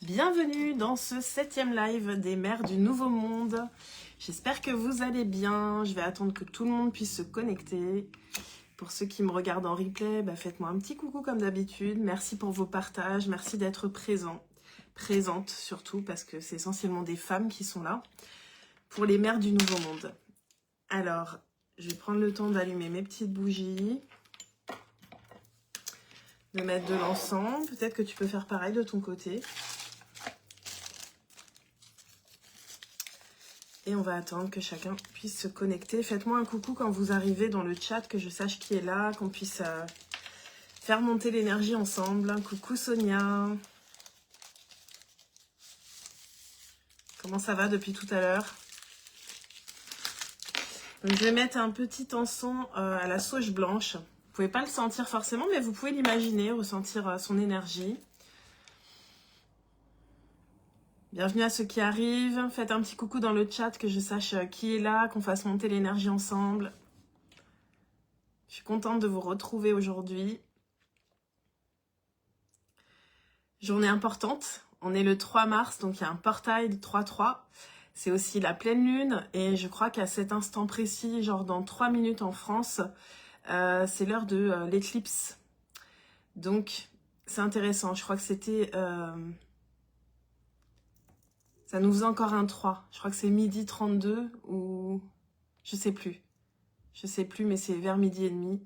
Bienvenue dans ce 7e live des mères du Nouveau Monde. J'espère que vous allez bien. Je vais attendre que tout le monde puisse se connecter. Pour ceux qui me regardent en replay, faites-moi un petit coucou comme d'habitude. Merci pour vos partages, merci d'être présents. Présentes surtout, parce que c'est essentiellement des femmes qui sont là. Pour les mères du Nouveau Monde. Alors, je vais prendre le temps d'allumer mes petites bougies. De mettre de l'encens. Peut-être que tu peux faire pareil de ton côté. Et on va attendre que chacun puisse se connecter. Faites-moi un coucou quand vous arrivez dans le chat, que je sache qui est là, qu'on puisse faire monter l'énergie ensemble. Coucou Sonia. Comment ça va depuis tout à l'heure? Je vais mettre un petit encens à la sauge blanche. Vous pouvez pas le sentir forcément, mais vous pouvez l'imaginer, ressentir son énergie. Bienvenue à ceux qui arrivent. Faites un petit coucou dans le chat, que je sache qui est là, qu'on fasse monter l'énergie ensemble. Je suis contente de vous retrouver aujourd'hui. Journée importante. On est le 3 mars, donc il y a un portail de 3-3. C'est aussi la pleine lune. Et je crois qu'à cet instant précis, genre dans 3 minutes en France, c'est l'heure de l'éclipse. Donc, c'est intéressant. Je crois que c'était... ça nous faisait encore un 3. Je crois que c'est midi 32 ou... Je sais plus. Je sais plus, mais c'est vers midi et demi.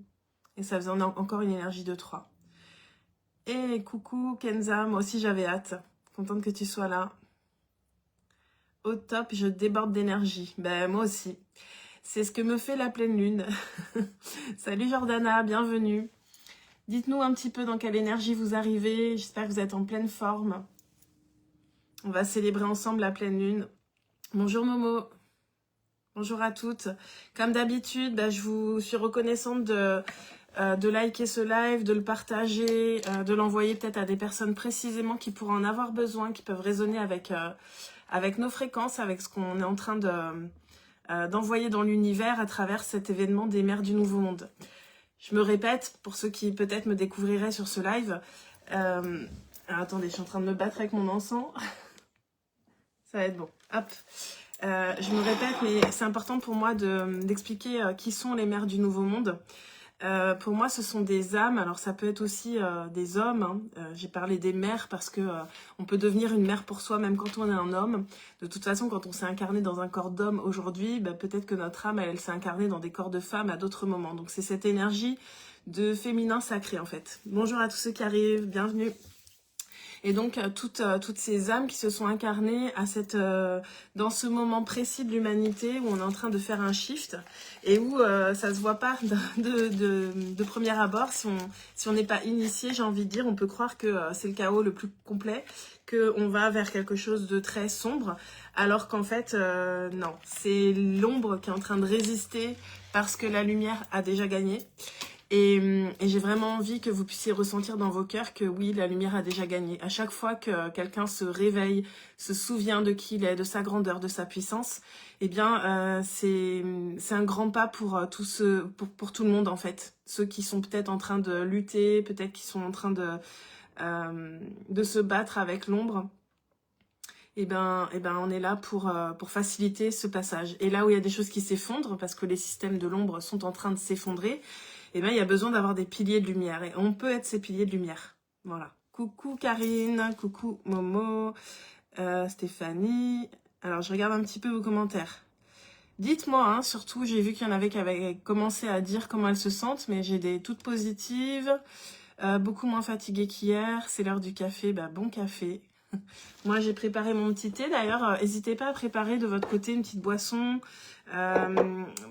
Et ça faisait encore une énergie de 3. Et coucou Kenza, moi aussi j'avais hâte. Contente que tu sois là. Au top, je déborde d'énergie. Moi aussi. C'est ce que me fait la pleine lune. Salut Jordana, bienvenue. Dites-nous un petit peu dans quelle énergie vous arrivez. J'espère que vous êtes en pleine forme. On va célébrer ensemble la pleine lune. Bonjour Momo. Bonjour à toutes. Comme d'habitude, je vous suis reconnaissante de liker ce live, de le partager, de l'envoyer peut-être à des personnes précisément qui pourraient en avoir besoin, qui peuvent résonner avec nos fréquences, avec ce qu'on est en train d'envoyer dans l'univers à travers cet événement des mères du Nouveau Monde. Je me répète, pour ceux qui peut-être me découvriraient sur ce live, alors attendez, je suis en train de me battre avec mon encens. Ça va être bon. Hop. Je me répète, mais c'est important pour moi d'expliquer qui sont les mères du Nouveau Monde. Pour moi, ce sont des âmes. Alors, ça peut être aussi des hommes. Hein. J'ai parlé des mères parce que on peut devenir une mère pour soi, même quand on est un homme. De toute façon, quand on s'est incarné dans un corps d'homme aujourd'hui, peut-être que notre âme, elle s'est incarnée dans des corps de femmes à d'autres moments. Donc, c'est cette énergie de féminin sacré, en fait. Bonjour à tous ceux qui arrivent. Bienvenue. Et donc, toutes ces âmes qui se sont incarnées dans ce moment précis de l'humanité où on est en train de faire un shift et où ça se voit pas de premier abord. Si on n'est pas initié, j'ai envie de dire, on peut croire que c'est le chaos le plus complet, qu'on va vers quelque chose de très sombre, alors qu'en fait, non. C'est l'ombre qui est en train de résister parce que la lumière a déjà gagné. Et j'ai vraiment envie que vous puissiez ressentir dans vos cœurs que oui, la lumière a déjà gagné. À chaque fois que quelqu'un se réveille, se souvient de qui il est, de sa grandeur, de sa puissance, eh bien, c'est un grand pas pour pour tout le monde en fait. Ceux qui sont peut-être en train de lutter, peut-être qui sont en train de se battre avec l'ombre. Eh ben, on est là pour faciliter ce passage. Et là où il y a des choses qui s'effondrent, parce que les systèmes de l'ombre sont en train de s'effondrer, eh bien, il y a besoin d'avoir des piliers de lumière. Et on peut être ces piliers de lumière. Voilà. Coucou Karine, coucou Momo, Stéphanie. Alors, je regarde un petit peu vos commentaires. Dites-moi, hein, surtout, j'ai vu qu'il y en avait qui avaient commencé à dire comment elles se sentent, mais j'ai des toutes positives, beaucoup moins fatiguées qu'hier. C'est l'heure du café, bon café. Moi, j'ai préparé mon petit thé. D'ailleurs, n'hésitez pas à préparer de votre côté une petite boisson.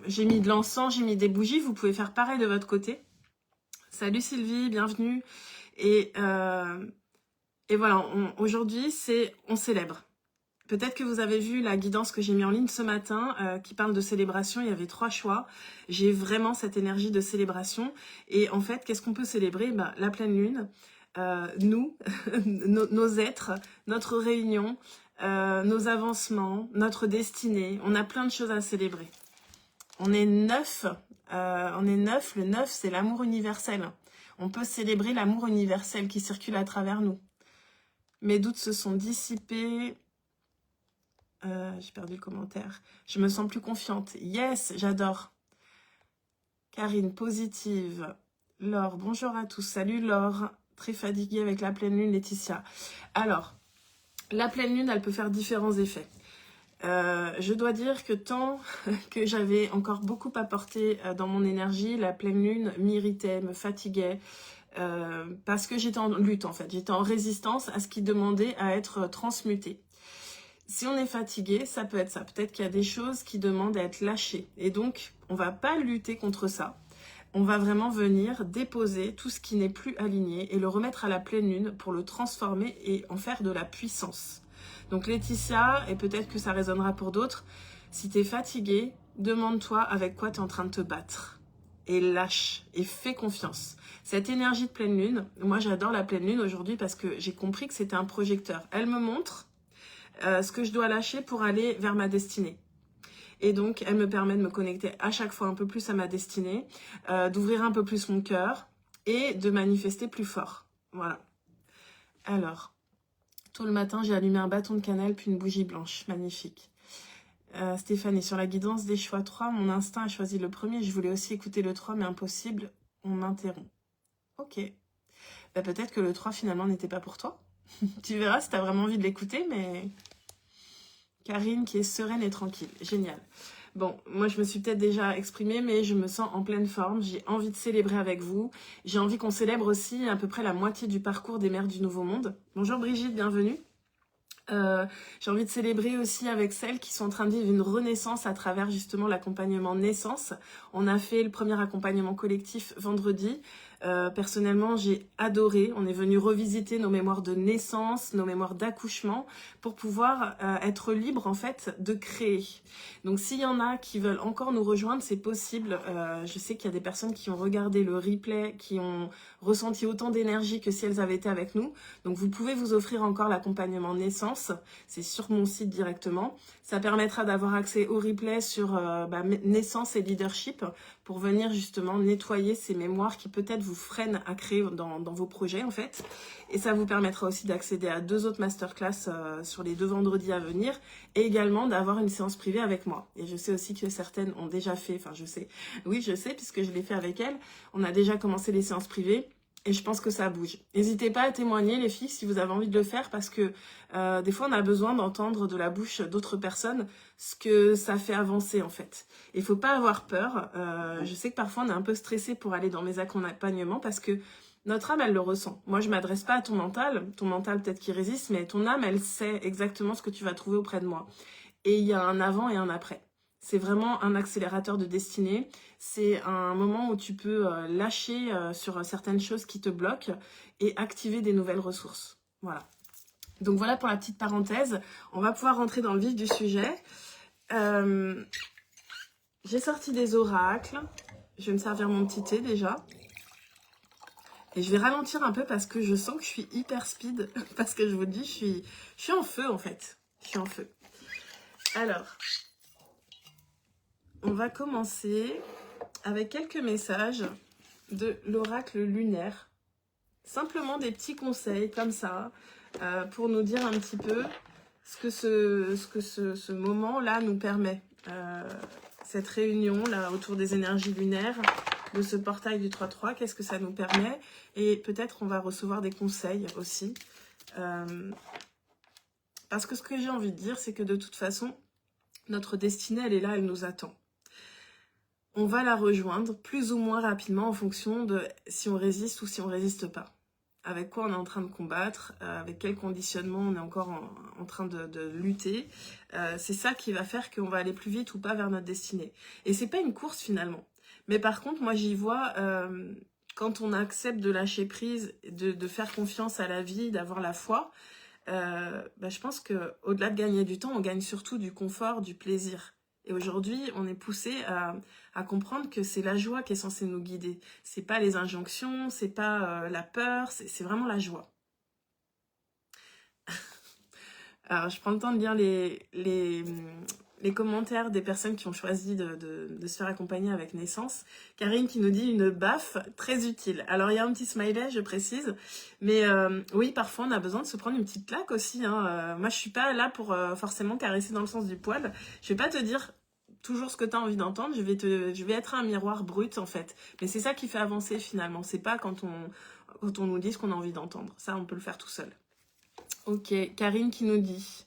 J'ai mis de l'encens, j'ai mis des bougies. Vous pouvez faire pareil de votre côté. Salut Sylvie, bienvenue. Et voilà, aujourd'hui, on célèbre. Peut-être que vous avez vu la guidance que j'ai mis en ligne ce matin qui parle de célébration. Il y avait 3 choix. J'ai vraiment cette énergie de célébration. Et en fait, qu'est-ce qu'on peut célébrer? La pleine lune. Nous, nos êtres, notre réunion, nos avancements, notre destinée. On a plein de choses à célébrer. On est 9. Le 9, c'est l'amour universel. On peut célébrer l'amour universel qui circule à travers nous. Mes doutes se sont dissipés. J'ai perdu le commentaire. Je me sens plus confiante. Yes, j'adore. Karine, positive. Laure, bonjour à tous. Salut Laure. Très fatiguée avec la pleine lune, Laetitia. Alors, la pleine lune, elle peut faire différents effets. Je dois dire que tant que j'avais encore beaucoup à porter dans mon énergie, la pleine lune m'irritait, me fatiguait, parce que j'étais en lutte en fait. J'étais en résistance à ce qui demandait à être transmuté. Si on est fatigué, ça peut être ça. Peut-être qu'il y a des choses qui demandent à être lâchées. Et donc, on va pas lutter contre ça. On va vraiment venir déposer tout ce qui n'est plus aligné et le remettre à la pleine lune pour le transformer et en faire de la puissance. Donc Laetitia, et peut-être que ça résonnera pour d'autres, si tu es fatigué, demande-toi avec quoi tu es en train de te battre. Et lâche, et fais confiance. Cette énergie de pleine lune, moi j'adore la pleine lune aujourd'hui parce que j'ai compris que c'était un projecteur. Elle me montre ce que je dois lâcher pour aller vers ma destinée. Et donc, elle me permet de me connecter à chaque fois un peu plus à ma destinée, d'ouvrir un peu plus mon cœur et de manifester plus fort. Voilà. Alors, tôt le matin, j'ai allumé un bâton de cannelle puis une bougie blanche. Magnifique. Stéphanie, sur la guidance des choix 3, mon instinct a choisi le premier. Je voulais aussi écouter le 3, mais impossible, on m'interrompt. Ok. Bah, peut-être que le 3, finalement, n'était pas pour toi. Tu verras si tu as vraiment envie de l'écouter, mais... Karine qui est sereine et tranquille. Génial. Bon, moi je me suis peut-être déjà exprimée, mais je me sens en pleine forme. J'ai envie de célébrer avec vous. J'ai envie qu'on célèbre aussi à peu près la moitié du parcours des mères du Nouveau Monde. Bonjour Brigitte, bienvenue. J'ai envie de célébrer aussi avec celles qui sont en train de vivre une renaissance à travers justement l'accompagnement naissance. On a fait le premier accompagnement collectif vendredi. Personnellement, j'ai adoré. On est venu revisiter nos mémoires de naissance, nos mémoires d'accouchement pour pouvoir être libre en fait de créer. Donc s'il y en a qui veulent encore nous rejoindre, c'est possible. Je sais qu'il y a des personnes qui ont regardé le replay, qui ont ressenti autant d'énergie que si elles avaient été avec nous. Donc vous pouvez vous offrir encore l'accompagnement naissance. C'est sur mon site directement. Ça permettra d'avoir accès au replay sur naissance et leadership pour venir justement nettoyer ces mémoires qui peut-être vous freinent à créer dans vos projets en fait. Et ça vous permettra aussi d'accéder à 2 autres masterclass sur les 2 vendredis à venir et également d'avoir une séance privée avec moi. Et je sais aussi que certaines ont déjà fait, enfin je sais, oui je sais puisque je l'ai fait avec elles, on a déjà commencé les séances privées. Et je pense que ça bouge. N'hésitez pas à témoigner les filles si vous avez envie de le faire parce que des fois on a besoin d'entendre de la bouche d'autres personnes ce que ça fait avancer en fait. Il faut pas avoir peur. Je sais que parfois on est un peu stressé pour aller dans mes accompagnements parce que notre âme elle le ressent. Moi je m'adresse pas à ton mental peut-être qui résiste, mais ton âme elle sait exactement ce que tu vas trouver auprès de moi. Et il y a un avant et un après. C'est vraiment un accélérateur de destinée. C'est un moment où tu peux lâcher sur certaines choses qui te bloquent et activer des nouvelles ressources. Voilà. Donc voilà pour la petite parenthèse. On va pouvoir rentrer dans le vif du sujet. J'ai sorti des oracles. Je vais me servir mon petit thé déjà. Et je vais ralentir un peu parce que je sens que je suis hyper speed. Parce que je vous le dis, je suis en feu en fait. Je suis en feu. Alors... on va commencer avec quelques messages de l'oracle lunaire. Simplement des petits conseils comme ça pour nous dire un petit peu ce que ce moment-là nous permet. Cette réunion-là autour des énergies lunaires, de ce portail du 3-3, qu'est-ce que ça nous permet? Et peut-être on va recevoir des conseils aussi. Parce que ce que j'ai envie de dire, c'est que de toute façon, notre destinée, elle est là, elle nous attend. On va la rejoindre plus ou moins rapidement en fonction de si on résiste ou si on résiste pas. Avec quoi on est en train de combattre, avec quel conditionnement on est encore en train de lutter. C'est ça qui va faire qu'on va aller plus vite ou pas vers notre destinée. Et c'est pas une course finalement. Mais par contre, moi j'y vois, quand on accepte de lâcher prise, de faire confiance à la vie, d'avoir la foi, je pense qu'au-delà de gagner du temps, on gagne surtout du confort, du plaisir. Et aujourd'hui, on est poussé à comprendre que c'est la joie qui est censée nous guider. C'est pas les injonctions, c'est pas la peur, c'est vraiment la joie. Alors, je prends le temps de lire les commentaires des personnes qui ont choisi de se faire accompagner avec Naissance. Karine qui nous dit une baffe très utile. Alors il y a un petit smiley, je précise, mais oui, parfois on a besoin de se prendre une petite claque aussi. Hein. Moi je suis pas là pour forcément caresser dans le sens du poil. Je vais pas te dire toujours ce que tu as envie d'entendre, je vais être un miroir brut en fait. Mais c'est ça qui fait avancer finalement, c'est pas quand on nous dit ce qu'on a envie d'entendre. Ça on peut le faire tout seul. Ok, Karine qui nous dit: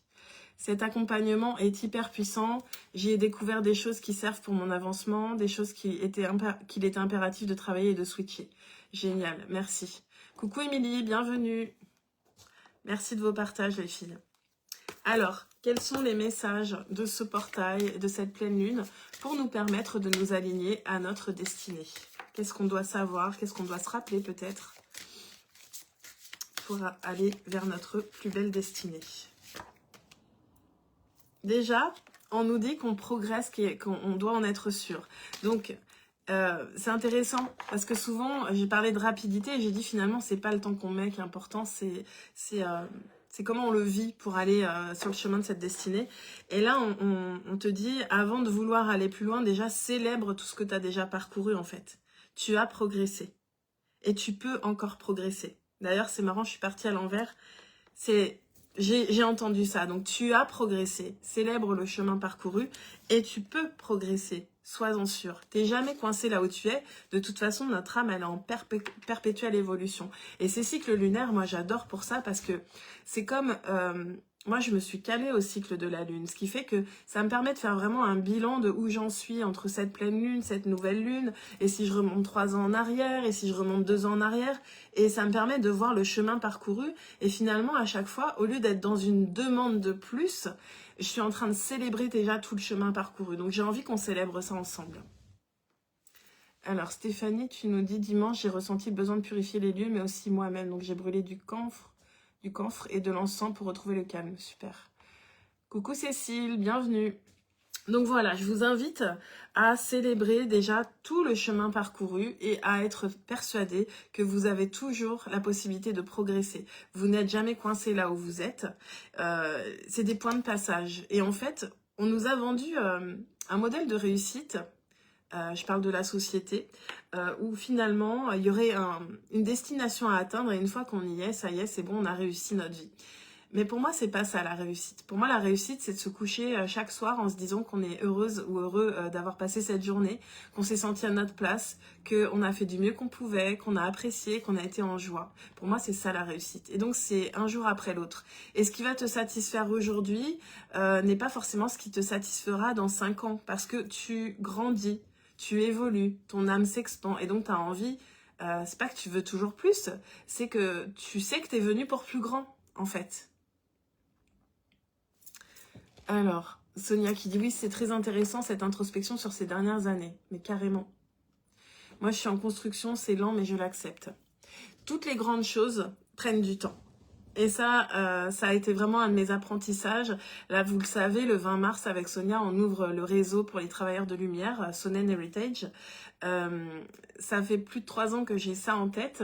cet accompagnement est hyper puissant. J'y ai découvert des choses qui servent pour mon avancement, des choses qu'il était impératif de travailler et de switcher. Génial, merci. Coucou Émilie, bienvenue. Merci de vos partages les filles. Alors, quels sont les messages de ce portail, de cette pleine lune, pour nous permettre de nous aligner à notre destinée? Qu'est-ce qu'on doit savoir? Qu'est-ce qu'on doit se rappeler peut-être pour aller vers notre plus belle destinée? Déjà, on nous dit qu'on progresse, qu'on doit en être sûr. Donc, c'est intéressant parce que souvent, j'ai parlé de rapidité et j'ai dit finalement, c'est pas le temps qu'on met qui est important, c'est comment on le vit pour aller sur le chemin de cette destinée. Et là, on te dit, avant de vouloir aller plus loin, déjà, célèbre tout ce que tu as déjà parcouru en fait. Tu as progressé et tu peux encore progresser. D'ailleurs, c'est marrant, je suis partie à l'envers. J'ai entendu ça. Donc, tu as progressé. Célèbre le chemin parcouru et tu peux progresser. Sois-en sûr. T'es jamais coincé là où tu es. De toute façon, notre âme, elle est en perpétuelle évolution. Et ces cycles lunaires, moi, j'adore pour ça parce que c'est comme... moi, je me suis calée au cycle de la lune, ce qui fait que ça me permet de faire vraiment un bilan de où j'en suis entre cette pleine lune, cette nouvelle lune, et si je remonte 3 ans en arrière, et si je remonte 2 ans en arrière, et ça me permet de voir le chemin parcouru, et finalement, à chaque fois, au lieu d'être dans une demande de plus, je suis en train de célébrer déjà tout le chemin parcouru. Donc, j'ai envie qu'on célèbre ça ensemble. Alors, Stéphanie, tu nous dis, dimanche, j'ai ressenti le besoin de purifier les lieux, mais aussi moi-même. Donc, j'ai brûlé du camphre et de l'encens pour retrouver le calme. Super. Coucou Cécile, bienvenue. Donc voilà, je vous invite à célébrer déjà tout le chemin parcouru et à être persuadé que vous avez toujours la possibilité de progresser. Vous n'êtes jamais coincé là où vous êtes. C'est des points de passage. Et en fait, on nous a vendu un modèle de réussite. Je parle de la société, où finalement, il y aurait une destination à atteindre et une fois qu'on y est, ça y est, c'est bon, on a réussi notre vie. Mais pour moi, c'est pas ça la réussite. Pour moi, la réussite, c'est de se coucher chaque soir en se disant qu'on est heureuse ou heureux d'avoir passé cette journée, qu'on s'est senti à notre place, qu'on a fait du mieux qu'on pouvait, qu'on a apprécié, qu'on a été en joie. Pour moi, c'est ça la réussite. Et donc, c'est un jour après l'autre. Et ce qui va te satisfaire aujourd'hui n'est pas forcément ce qui te satisfera dans 5 ans, parce que tu grandis, tu évolues, ton âme s'expand, et donc tu as envie, c'est pas que tu veux toujours plus, c'est que tu sais que tu es venu pour plus grand, en fait. Alors, Sonia qui dit oui, c'est très intéressant cette introspection sur ces dernières années, mais carrément. Moi, je suis en construction, c'est lent, mais je l'accepte. Toutes les grandes choses prennent du temps. Et ça a été vraiment un de mes apprentissages. Là, vous le savez, le 20 mars, avec Sonia, on ouvre le réseau pour les travailleurs de lumière, Sonnen Heritage. Ça fait plus de 3 ans que j'ai ça en tête.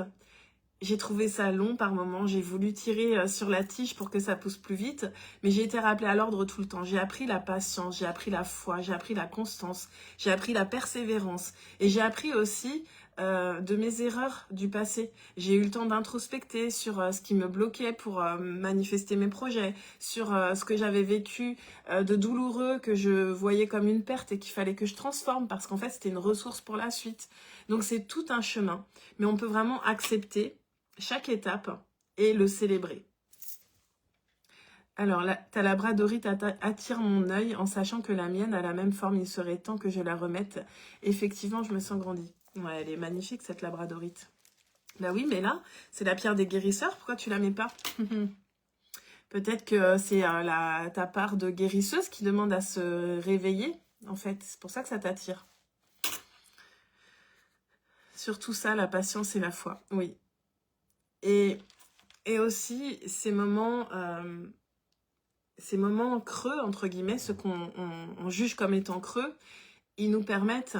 J'ai trouvé ça long par moments, j'ai voulu tirer sur la tige pour que ça pousse plus vite, mais j'ai été rappelée à l'ordre tout le temps. J'ai appris la patience, j'ai appris la foi, j'ai appris la constance, j'ai appris la persévérance et j'ai appris aussi de mes erreurs du passé. J'ai eu le temps d'introspecter sur ce qui me bloquait pour manifester mes projets, sur ce que j'avais vécu de douloureux que je voyais comme une perte et qu'il fallait que je transforme parce qu'en fait c'était une ressource pour la suite. Donc c'est tout un chemin, mais on peut vraiment accepter chaque étape et le célébrer. Alors, ta labradorite attire mon œil en sachant que la mienne a la même forme. Il serait temps que je la remette. Effectivement, je me sens grandie. Ouais, elle est magnifique, cette labradorite. Bah oui, mais là, c'est la pierre des guérisseurs. Pourquoi tu la mets pas? Peut-être que c'est ta part de guérisseuse qui demande à se réveiller. En fait, c'est pour ça que ça t'attire. Surtout ça, la patience et la foi. Oui. Et aussi, ces moments creux, entre guillemets, ceux qu'on juge comme étant creux, ils nous permettent,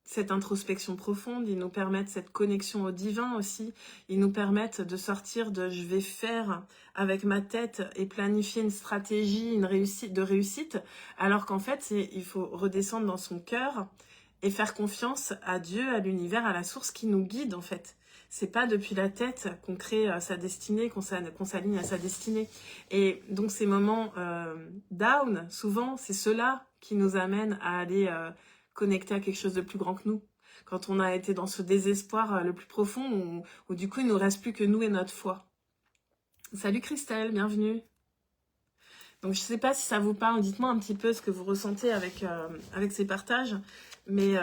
cette introspection profonde, ils nous permettent cette connexion au divin aussi, ils nous permettent de sortir de je vais faire avec ma tête et planifier une stratégie, une réussite, alors qu'en fait il faut redescendre dans son cœur et faire confiance à Dieu, à l'univers, à la source qui nous guide en fait. C'est pas depuis la tête qu'on crée sa destinée, qu'on s'aligne à sa destinée. Et donc ces moments down, souvent c'est ceux-là qui nous amènent à aller connecté à quelque chose de plus grand que nous. Quand on a été dans ce désespoir le plus profond, où du coup il ne nous reste plus que nous et notre foi. Salut Christelle, bienvenue. Donc je ne sais pas si ça vous parle, dites-moi un petit peu ce que vous ressentez avec ces partages. Mais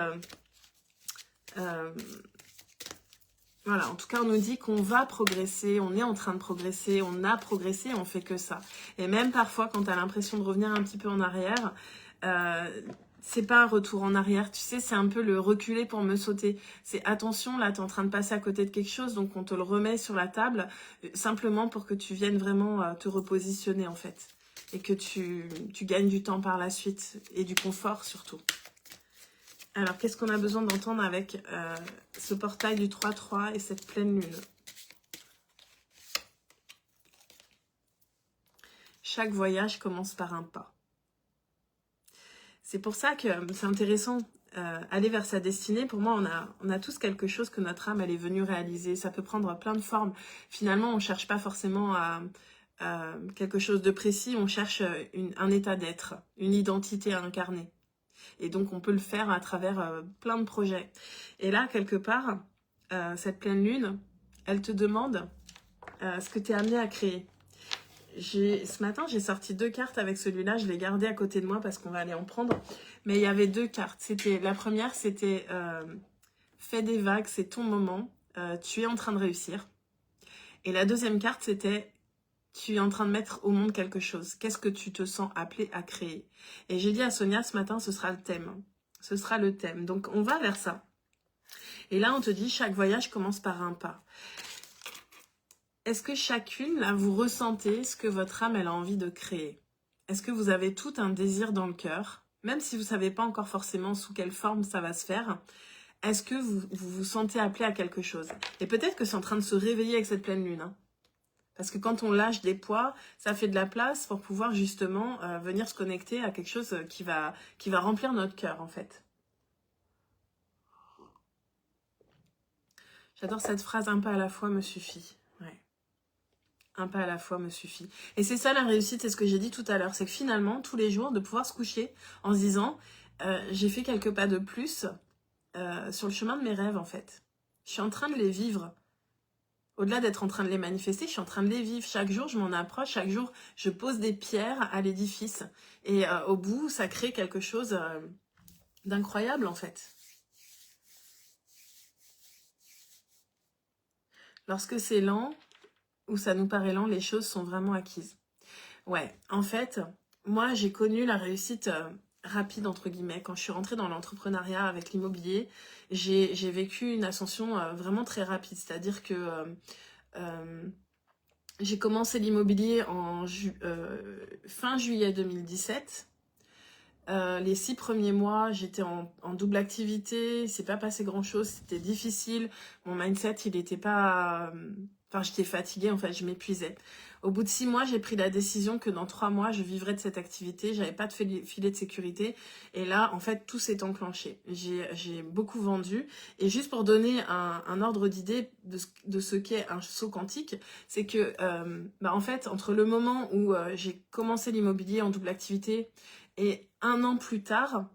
voilà, en tout cas on nous dit qu'on va progresser, on est en train de progresser, on a progressé, on fait que ça. Et même parfois quand tu as l'impression de revenir un petit peu en arrière, c'est pas un retour en arrière, tu sais, c'est un peu le reculer pour me sauter. C'est attention, là, tu es en train de passer à côté de quelque chose, donc on te le remet sur la table, simplement pour que tu viennes vraiment te repositionner, en fait. Et que tu gagnes du temps par la suite, et du confort, surtout. Alors, qu'est-ce qu'on a besoin d'entendre avec ce portail du 3-3 et cette pleine lune? Chaque voyage commence par un pas. C'est pour ça que c'est intéressant, aller vers sa destinée. Pour moi, on a tous quelque chose que notre âme, elle est venue réaliser. Ça peut prendre plein de formes. Finalement, on ne cherche pas forcément à quelque chose de précis. On cherche un état d'être, une identité à incarner. Et donc, on peut le faire à travers plein de projets. Et là, quelque part, cette pleine lune, elle te demande ce que tu es amené à créer. Ce matin, j'ai sorti 2 cartes avec celui-là. Je l'ai gardé à côté de moi parce qu'on va aller en prendre. Mais il y avait 2 cartes. La première, c'était fais des vagues, c'est ton moment. Tu es en train de réussir. Et la deuxième carte, c'était tu es en train de mettre au monde quelque chose. Qu'est-ce que tu te sens appelé à créer? Et j'ai dit à Sonia ce matin, ce sera le thème. Ce sera le thème. Donc, on va vers ça. Et là, on te dit, chaque voyage commence par un pas. Est-ce que chacune, là, vous ressentez ce que votre âme, elle a envie de créer? Est-ce que vous avez tout un désir dans le cœur? Même si vous ne savez pas encore forcément sous quelle forme ça va se faire, est-ce que vous sentez appelé à quelque chose? Et peut-être que c'est en train de se réveiller avec cette pleine lune. Hein. Parce que quand on lâche des poids, ça fait de la place pour pouvoir justement venir se connecter à quelque chose qui va remplir notre cœur, en fait. J'adore cette phrase, un pas à la fois me suffit. Ouais. Un pas à la fois me suffit. Et c'est ça la réussite, c'est ce que j'ai dit tout à l'heure. C'est que finalement, tous les jours, de pouvoir se coucher en se disant j'ai fait quelques pas de plus sur le chemin de mes rêves, en fait. Je suis en train de les vivre. Au-delà d'être en train de les manifester, je suis en train de les vivre. Chaque jour, je m'en approche. Chaque jour, je pose des pierres à l'édifice. Et au bout, ça crée quelque chose d'incroyable, en fait. Lorsque c'est lent, ou ça nous paraît lent, les choses sont vraiment acquises. Ouais, en fait, moi, j'ai connu la réussite rapide, entre guillemets. Quand je suis rentrée dans l'entrepreneuriat avec l'immobilier, j'ai vécu une ascension vraiment très rapide. C'est-à-dire que j'ai commencé l'immobilier en fin juillet 2017. Les 6 premiers mois, j'étais en double activité. Il s'est pas passé grand-chose. C'était difficile. Mon mindset, il n'était pas... Enfin, j'étais fatiguée, en fait, je m'épuisais. Au bout de 6 mois, j'ai pris la décision que dans 3 mois, je vivrais de cette activité. J'avais pas de filet de sécurité. Et là, en fait, tout s'est enclenché. J'ai beaucoup vendu. Et juste pour donner un ordre d'idée de ce qu'est un saut quantique, c'est que, en fait, entre le moment où j'ai commencé l'immobilier en double activité et 1 an plus tard,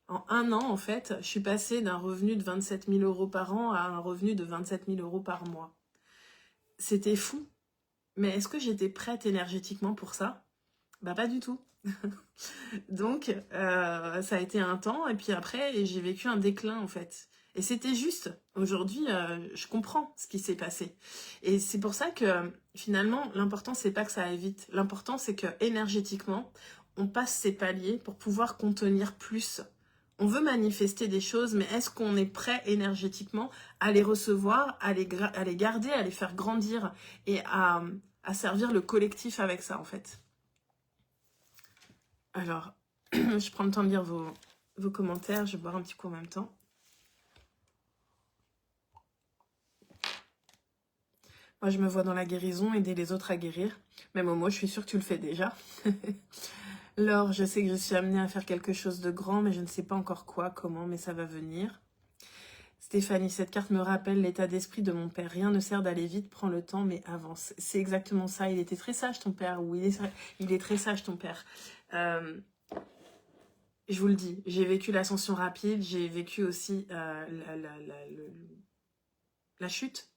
en 1 an, en fait, je suis passée d'un revenu de 27 000 € par an à un revenu de 27 000 € par mois. C'était fou. Mais est-ce que j'étais prête énergétiquement pour ça? Bah pas du tout. Donc, ça a été un temps, et puis après, j'ai vécu un déclin, en fait. Et c'était juste. Aujourd'hui, je comprends ce qui s'est passé. Et c'est pour ça que, finalement, l'important, c'est pas que ça aille vite. L'important, c'est que, énergétiquement, on passe ces paliers pour pouvoir contenir plus. On veut manifester des choses, mais est-ce qu'on est prêt énergétiquement à les recevoir, à les garder, à les faire grandir et à servir le collectif avec ça, en fait? Alors, je prends le temps de lire vos commentaires, je vais boire un petit coup en même temps. Moi, je me vois dans la guérison, aider les autres à guérir. Même Momo, je suis sûre que tu le fais déjà. Laure, je sais que je suis amenée à faire quelque chose de grand, mais je ne sais pas encore quoi, comment, mais ça va venir. Stéphanie, cette carte me rappelle l'état d'esprit de mon père. Rien ne sert d'aller vite, prends le temps, mais avance. C'est exactement ça. Il était très sage, ton père. Oui, il est très sage, ton père. Je vous le dis, j'ai vécu l'ascension rapide, j'ai vécu aussi la chute.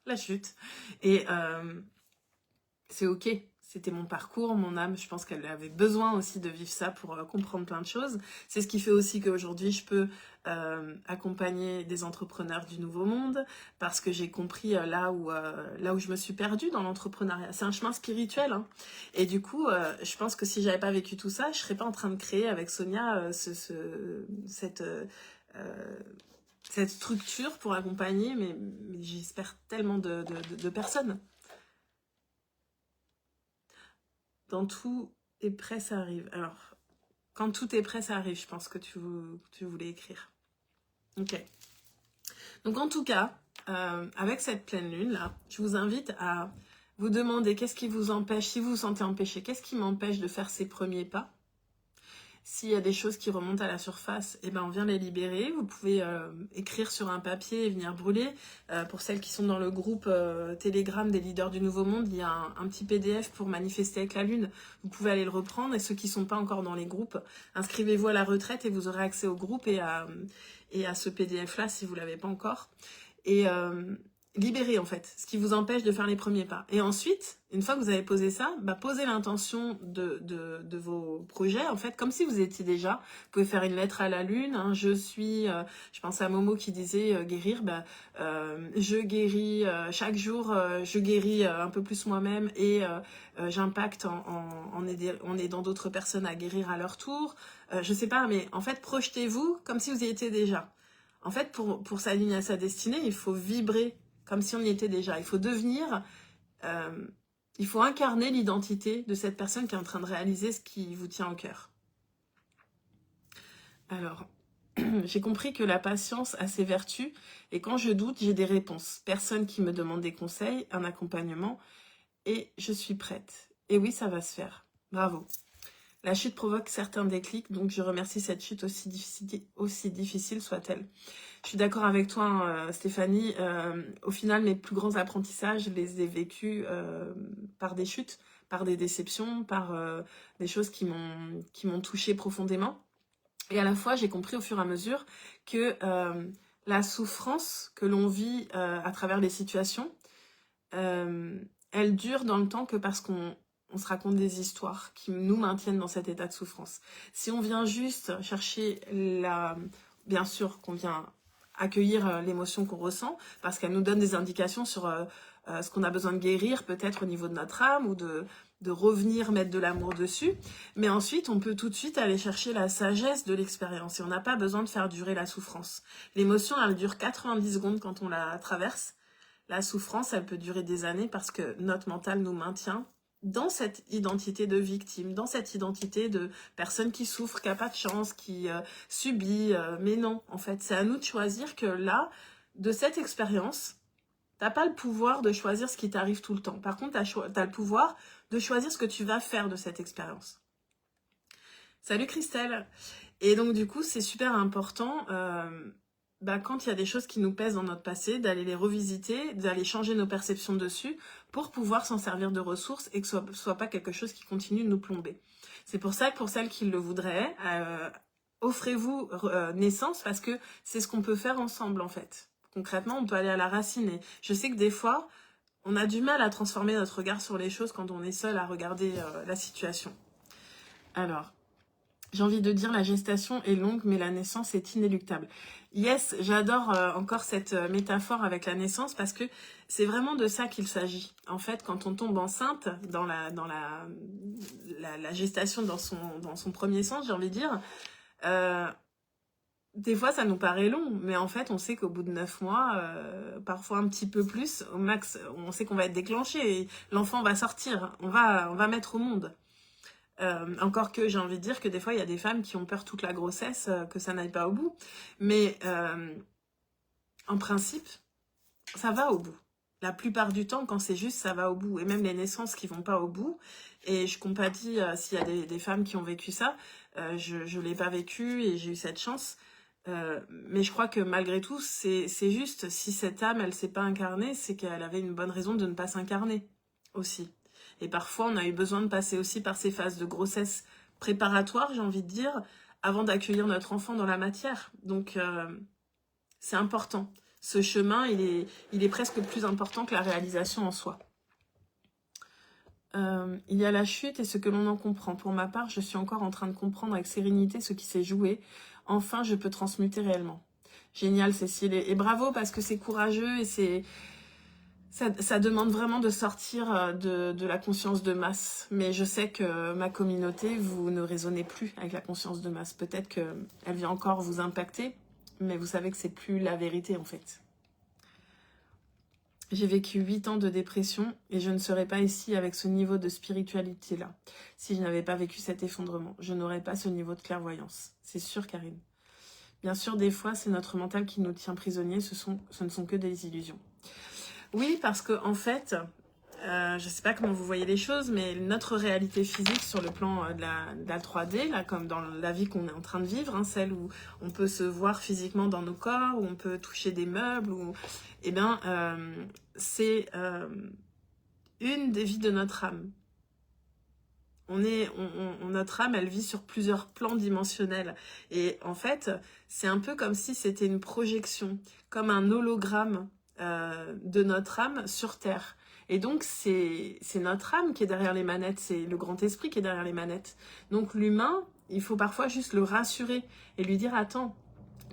La chute. Et c'est ok. C'était mon parcours, mon âme, je pense qu'elle avait besoin aussi de vivre ça pour comprendre plein de choses. C'est ce qui fait aussi qu'aujourd'hui, je peux accompagner des entrepreneurs du nouveau monde, parce que j'ai compris là où je me suis perdue dans l'entrepreneuriat. C'est un chemin spirituel, hein. Et du coup, je pense que si j'avais pas vécu tout ça, je serais pas en train de créer avec Sonia cette structure pour accompagner, mais j'espère tellement de personnes. Dans tout est prêt, ça arrive. Alors, quand tout est prêt, ça arrive, je pense que tu voulais écrire. Ok. Donc en tout cas, avec cette pleine lune là, je vous invite à vous demander qu'est-ce qui vous empêche, si vous vous sentez empêché, qu'est-ce qui m'empêche de faire ces premiers pas? S'il y a des choses qui remontent à la surface, eh ben on vient les libérer. Vous pouvez écrire sur un papier et venir brûler. Pour celles qui sont dans le groupe Telegram des leaders du Nouveau Monde, il y a un petit PDF pour manifester avec la lune. Vous pouvez aller le reprendre. Et ceux qui ne sont pas encore dans les groupes, inscrivez-vous à la retraite et vous aurez accès au groupe et à ce PDF-là si vous ne l'avez pas encore. Et libérez en fait ce qui vous empêche de faire les premiers pas. Et ensuite, une fois que vous avez posé ça, posez l'intention de vos projets en fait, comme si vous étiez déjà. Vous pouvez faire une lettre à la lune, hein, je pense à Momo qui disait guérir, je guéris chaque jour, je guéris un peu plus moi-même et j'impacte en aidant d'autres personnes à guérir à leur tour. Je sais pas, mais en fait, projetez-vous comme si vous y étiez déjà. En fait, pour s'aligner à sa destinée, il faut vibrer comme si on y était déjà. Il faut devenir, il faut incarner l'identité de cette personne qui est en train de réaliser ce qui vous tient au cœur. Alors, j'ai compris que la patience a ses vertus et quand je doute, j'ai des réponses. Personne qui me demande des conseils, un accompagnement et je suis prête. Et oui, ça va se faire. Bravo. La chute provoque certains déclics, donc je remercie cette chute aussi difficile soit-elle. Je suis d'accord avec toi, hein, Stéphanie. Au final, mes plus grands apprentissages, je les ai vécus par des chutes, par des déceptions, par des choses qui m'ont touchée profondément. Et à la fois, j'ai compris au fur et à mesure que la souffrance que l'on vit à travers les situations, elle dure dans le temps que parce qu'on se raconte des histoires qui nous maintiennent dans cet état de souffrance. Si on vient juste chercher bien sûr qu'on vient accueillir l'émotion qu'on ressent, parce qu'elle nous donne des indications sur ce qu'on a besoin de guérir, peut-être au niveau de notre âme, ou de revenir mettre de l'amour dessus. Mais ensuite, on peut tout de suite aller chercher la sagesse de l'expérience, et on n'a pas besoin de faire durer la souffrance. L'émotion, elle dure 90 secondes quand on la traverse. La souffrance, elle peut durer des années parce que notre mental nous maintient dans cette identité de victime, dans cette identité de personne qui souffre, qui n'a pas de chance, qui subit. Mais non, en fait, c'est à nous de choisir que là, de cette expérience, t'as pas le pouvoir de choisir ce qui t'arrive tout le temps. Par contre, t'as le pouvoir de choisir ce que tu vas faire de cette expérience. Salut Christelle. Et donc du coup, c'est super important quand il y a des choses qui nous pèsent dans notre passé, d'aller les revisiter, d'aller changer nos perceptions dessus pour pouvoir s'en servir de ressources et que ce soit pas quelque chose qui continue de nous plomber. C'est pour ça que pour celles qui le voudraient, offrez-vous naissance parce que c'est ce qu'on peut faire ensemble en fait. Concrètement, on peut aller à la racine. Et je sais que des fois, on a du mal à transformer notre regard sur les choses quand on est seul à regarder la situation. Alors, j'ai envie de dire la gestation est longue, mais la naissance est inéluctable. Yes, j'adore encore cette métaphore avec la naissance parce que c'est vraiment de ça qu'il s'agit. En fait, quand on tombe enceinte, dans la gestation dans son premier sens, j'ai envie de dire, des fois ça nous paraît long, mais en fait on sait qu'au bout de 9 mois, parfois un petit peu plus, au max, on sait qu'on va être déclenché et l'enfant va sortir, on va mettre au monde. Encore que j'ai envie de dire que des fois il y a des femmes qui ont peur toute la grossesse que ça n'aille pas au bout, mais en principe ça va au bout. La plupart du temps, quand c'est juste, ça va au bout. Et même les naissances qui vont pas au bout. Et je compatis s'il y a des femmes qui ont vécu ça. Je l'ai pas vécu et j'ai eu cette chance. Mais je crois que malgré tout, c'est juste, si cette âme, elle s'est pas incarnée, c'est qu'elle avait une bonne raison de ne pas s'incarner aussi. Et parfois, on a eu besoin de passer aussi par ces phases de grossesse préparatoires, j'ai envie de dire, avant d'accueillir notre enfant dans la matière. Donc, c'est important. Ce chemin, il est presque plus important que la réalisation en soi. Il y a la chute et ce que l'on en comprend. Pour ma part, je suis encore en train de comprendre avec sérénité ce qui s'est joué. Enfin, je peux transmuter réellement. Génial, Cécile. Et bravo, parce que c'est courageux et ça demande vraiment de sortir de la conscience de masse. Mais je sais que ma communauté, vous ne raisonnez plus avec la conscience de masse. Peut-être qu'elle vient encore vous impacter, mais vous savez que c'est plus la vérité en fait. J'ai vécu 8 ans de dépression et je ne serais pas ici avec ce niveau de spiritualité-là. Si je n'avais pas vécu cet effondrement, je n'aurais pas ce niveau de clairvoyance. C'est sûr, Karine. Bien sûr, des fois, c'est notre mental qui nous tient prisonniers, ce ne sont que des illusions. Oui, parce que en fait, je ne sais pas comment vous voyez les choses, mais notre réalité physique sur le plan de la 3D, là, comme dans la vie qu'on est en train de vivre, hein, celle où on peut se voir physiquement dans nos corps, où on peut toucher des meubles, eh bien, c'est une des vies de notre âme. Notre âme, elle vit sur plusieurs plans dimensionnels. Et en fait, c'est un peu comme si c'était une projection, comme un hologramme de notre âme sur Terre. Et donc, c'est notre âme qui est derrière les manettes, c'est le grand esprit qui est derrière les manettes. Donc, l'humain, il faut parfois juste le rassurer et lui dire « Attends,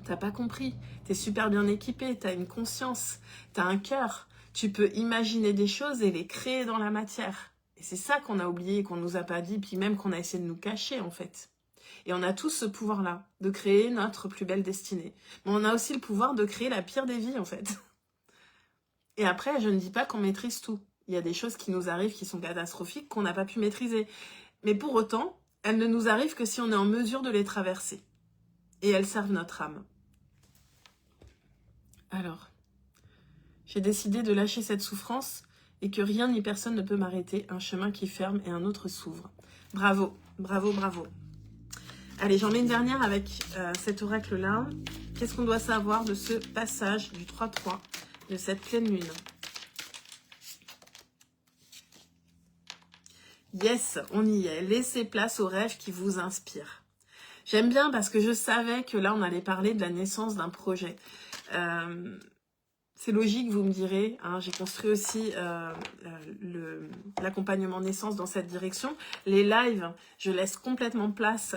t'as pas compris, t'es super bien équipé, t'as une conscience, t'as un cœur, tu peux imaginer des choses et les créer dans la matière. » Et c'est ça qu'on a oublié, qu'on nous a pas dit, puis même qu'on a essayé de nous cacher en fait. Et on a tous ce pouvoir-là, de créer notre plus belle destinée. Mais on a aussi le pouvoir de créer la pire des vies en fait. Et après, je ne dis pas qu'on maîtrise tout. Il y a des choses qui nous arrivent qui sont catastrophiques, qu'on n'a pas pu maîtriser. Mais pour autant, elles ne nous arrivent que si on est en mesure de les traverser. Et elles servent notre âme. Alors, j'ai décidé de lâcher cette souffrance et que rien ni personne ne peut m'arrêter. Un chemin qui ferme et un autre s'ouvre. Bravo, bravo, bravo. Allez, j'en mets une dernière avec cet oracle-là. Qu'est-ce qu'on doit savoir de ce passage du 3-3, de cette pleine lune? Yes, on y est. Laissez place aux rêves qui vous inspirent. J'aime bien parce que je savais que là, on allait parler de la naissance d'un projet. C'est logique, vous me direz. Hein, j'ai construit aussi l'accompagnement naissance dans cette direction. Les lives, je laisse complètement place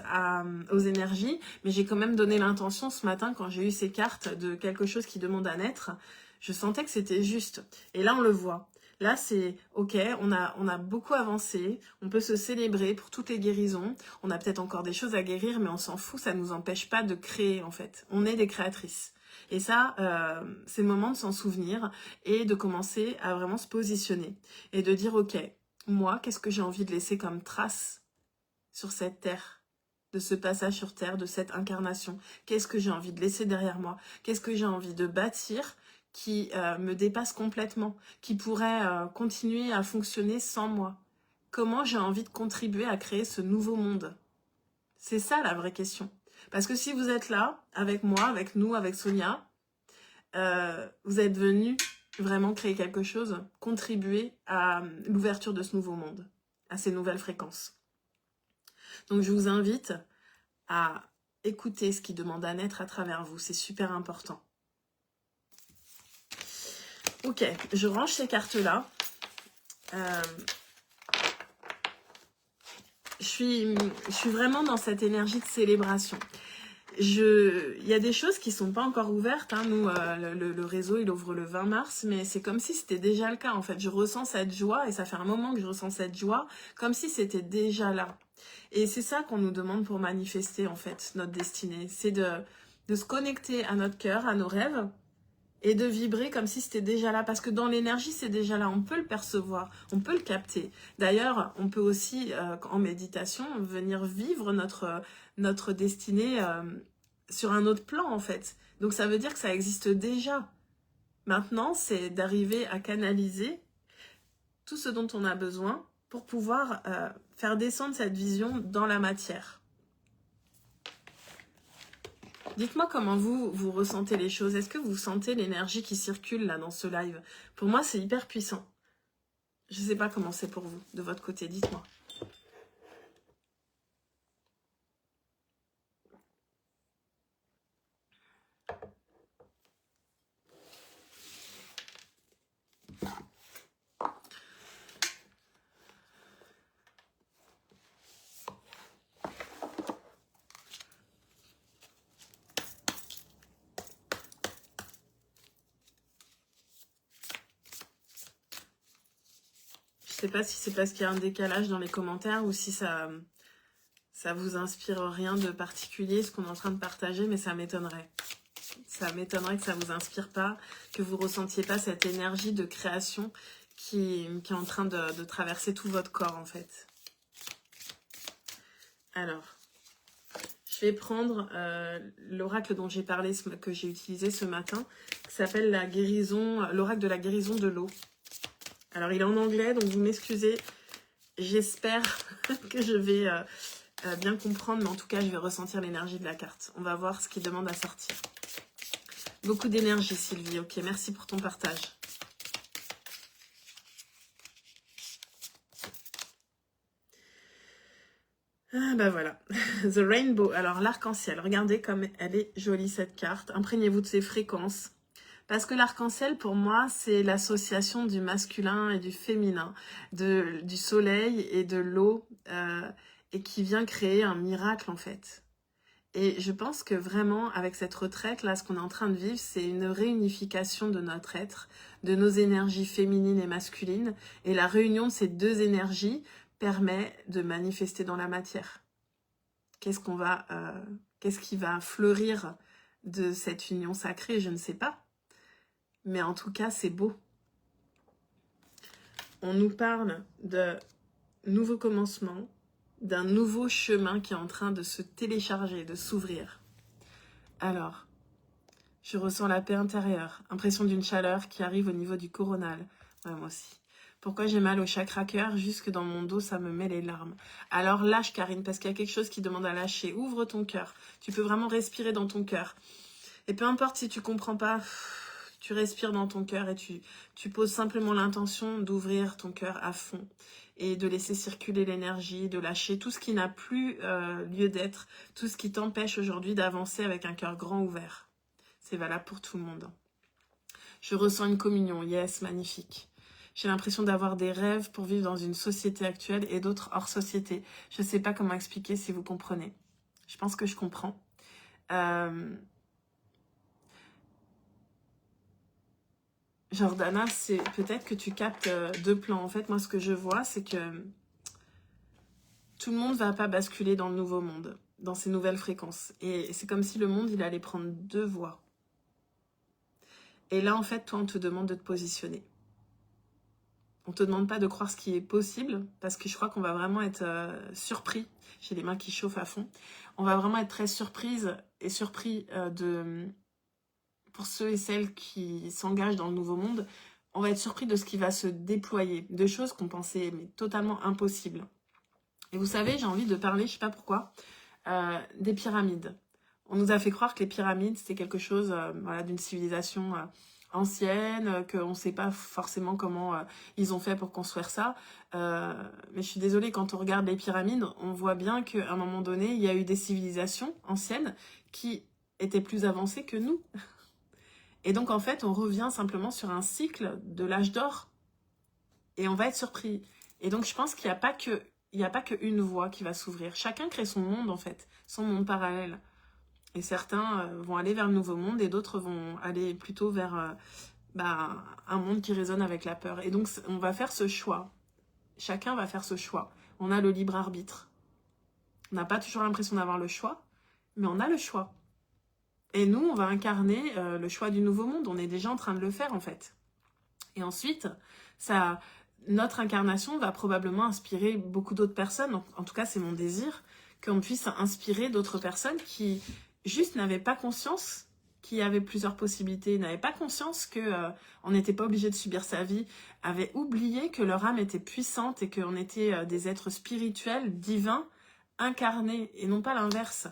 aux énergies, mais j'ai quand même donné l'intention ce matin, quand j'ai eu ces cartes de quelque chose qui demande à naître, je sentais que c'était juste. Et là, on le voit. Là, c'est ok, on a beaucoup avancé, on peut se célébrer pour toutes les guérisons, on a peut-être encore des choses à guérir, mais on s'en fout, ça ne nous empêche pas de créer en fait. On est des créatrices. Et ça, c'est le moment de s'en souvenir et de commencer à vraiment se positionner et de dire ok, moi, qu'est-ce que j'ai envie de laisser comme trace sur cette terre, de ce passage sur terre, de cette incarnation? Qu'est-ce que j'ai envie de laisser derrière moi? Qu'est-ce que j'ai envie de bâtir qui me dépasse complètement, qui pourrait continuer à fonctionner sans moi? Comment j'ai envie de contribuer à créer ce nouveau monde? C'est ça la vraie question. Parce que si vous êtes là, avec moi, avec nous, avec Sonia, vous êtes venus vraiment créer quelque chose, contribuer à l'ouverture de ce nouveau monde, à ces nouvelles fréquences. Donc je vous invite à écouter ce qui demande à naître à travers vous, c'est super important. Ok, je range ces cartes-là. Je suis vraiment dans cette énergie de célébration. Il y a des choses qui sont pas encore ouvertes. Hein. Nous, le réseau, il ouvre le 20 mars, mais c'est comme si c'était déjà le cas. En fait, je ressens cette joie, et ça fait un moment que je ressens cette joie, comme si c'était déjà là. Et c'est ça qu'on nous demande pour manifester, en fait, notre destinée. C'est de se connecter à notre cœur, à nos rêves, et de vibrer comme si c'était déjà là. Parce que dans l'énergie, c'est déjà là. On peut le percevoir, on peut le capter. D'ailleurs, on peut aussi, en méditation, venir vivre notre destinée sur un autre plan, en fait. Donc, ça veut dire que ça existe déjà. Maintenant, c'est d'arriver à canaliser tout ce dont on a besoin pour pouvoir faire descendre cette vision dans la matière. Dites-moi comment vous ressentez les choses. Est-ce que vous sentez l'énergie qui circule là dans ce live? Pour moi, c'est hyper puissant. Je ne sais pas comment c'est pour vous, de votre côté, dites-moi. Je sais pas si c'est parce qu'il y a un décalage dans les commentaires ou si ça vous inspire rien de particulier, ce qu'on est en train de partager, mais ça m'étonnerait. Ça m'étonnerait que ça vous inspire pas, que vous ressentiez pas cette énergie de création qui est en train de traverser tout votre corps, en fait. Alors, je vais prendre l'oracle dont j'ai parlé, que j'ai utilisé ce matin, qui s'appelle la guérison, l'oracle de la guérison de l'eau. Alors, il est en anglais, donc vous m'excusez. J'espère que je vais bien comprendre, mais en tout cas, je vais ressentir l'énergie de la carte. On va voir ce qu'il demande à sortir. Beaucoup d'énergie, Sylvie. Ok, merci pour ton partage. Ah bah voilà, The Rainbow. Alors l'arc-en-ciel, regardez comme elle est jolie cette carte. Imprégnez-vous de ses fréquences. Parce que l'arc-en-ciel, pour moi, c'est l'association du masculin et du féminin, du soleil et de l'eau, et qui vient créer un miracle, en fait. Et je pense que vraiment, avec cette retraite, là, ce qu'on est en train de vivre, c'est une réunification de notre être, de nos énergies féminines et masculines. Et la réunion de ces deux énergies permet de manifester dans la matière. Qu'est-ce qui va fleurir de cette union sacrée? Je ne sais pas. Mais en tout cas, c'est beau. On nous parle de nouveaux commencements, d'un nouveau chemin qui est en train de se télécharger, de s'ouvrir. Alors, je ressens la paix intérieure, impression d'une chaleur qui arrive au niveau du coronal. Ouais, moi aussi. Pourquoi j'ai mal au chakra cœur? Jusque dans mon dos, ça me met les larmes. Alors lâche, Karine, parce qu'il y a quelque chose qui demande à lâcher. Ouvre ton cœur. Tu peux vraiment respirer dans ton cœur. Et peu importe si tu comprends pas, tu respires dans ton cœur et tu poses simplement l'intention d'ouvrir ton cœur à fond et de laisser circuler l'énergie, de lâcher tout ce qui n'a plus lieu d'être, tout ce qui t'empêche aujourd'hui d'avancer avec un cœur grand ouvert. C'est valable pour tout le monde. Je ressens une communion, yes, magnifique. J'ai l'impression d'avoir des rêves pour vivre dans une société actuelle et d'autres hors société. Je ne sais pas comment expliquer si vous comprenez. Je pense que je comprends. Jordana, c'est peut-être que tu captes deux plans. En fait, moi, ce que je vois, c'est que tout le monde ne va pas basculer dans le nouveau monde, dans ces nouvelles fréquences. Et c'est comme si le monde, il allait prendre deux voies. Et là, en fait, toi, on te demande de te positionner. On ne te demande pas de croire ce qui est possible, parce que je crois qu'on va vraiment être surpris. J'ai les mains qui chauffent à fond. On va vraiment être très surprise et surpris pour ceux et celles qui s'engagent dans le nouveau monde, on va être surpris de ce qui va se déployer, de choses qu'on pensait mais totalement impossibles. Et vous savez, j'ai envie de parler, je ne sais pas pourquoi, des pyramides. On nous a fait croire que les pyramides, c'était quelque chose voilà, d'une civilisation ancienne, qu'on ne sait pas forcément comment ils ont fait pour construire ça. Mais je suis désolée, quand on regarde les pyramides, on voit bien qu'à un moment donné, il y a eu des civilisations anciennes qui étaient plus avancées que nous. Et donc, en fait, on revient simplement sur un cycle de l'âge d'or. Et on va être surpris. Et donc, je pense qu'il n'y a pas qu'une voie qui va s'ouvrir. Chacun crée son monde, en fait, son monde parallèle. Et certains vont aller vers le nouveau monde et d'autres vont aller plutôt vers un monde qui résonne avec la peur. Et donc, on va faire ce choix. Chacun va faire ce choix. On a le libre arbitre. On n'a pas toujours l'impression d'avoir le choix, mais on a le choix. Et nous, on va incarner le choix du nouveau monde. On est déjà en train de le faire, en fait. Et ensuite, notre incarnation va probablement inspirer beaucoup d'autres personnes. En tout cas, c'est mon désir qu'on puisse inspirer d'autres personnes qui juste n'avaient pas conscience qui avait plusieurs possibilités, n'avaient pas conscience que on n'était pas obligé de subir sa vie, avaient oublié que leur âme était puissante et qu'on était des êtres spirituels, divins, incarnés, et non pas l'inverse.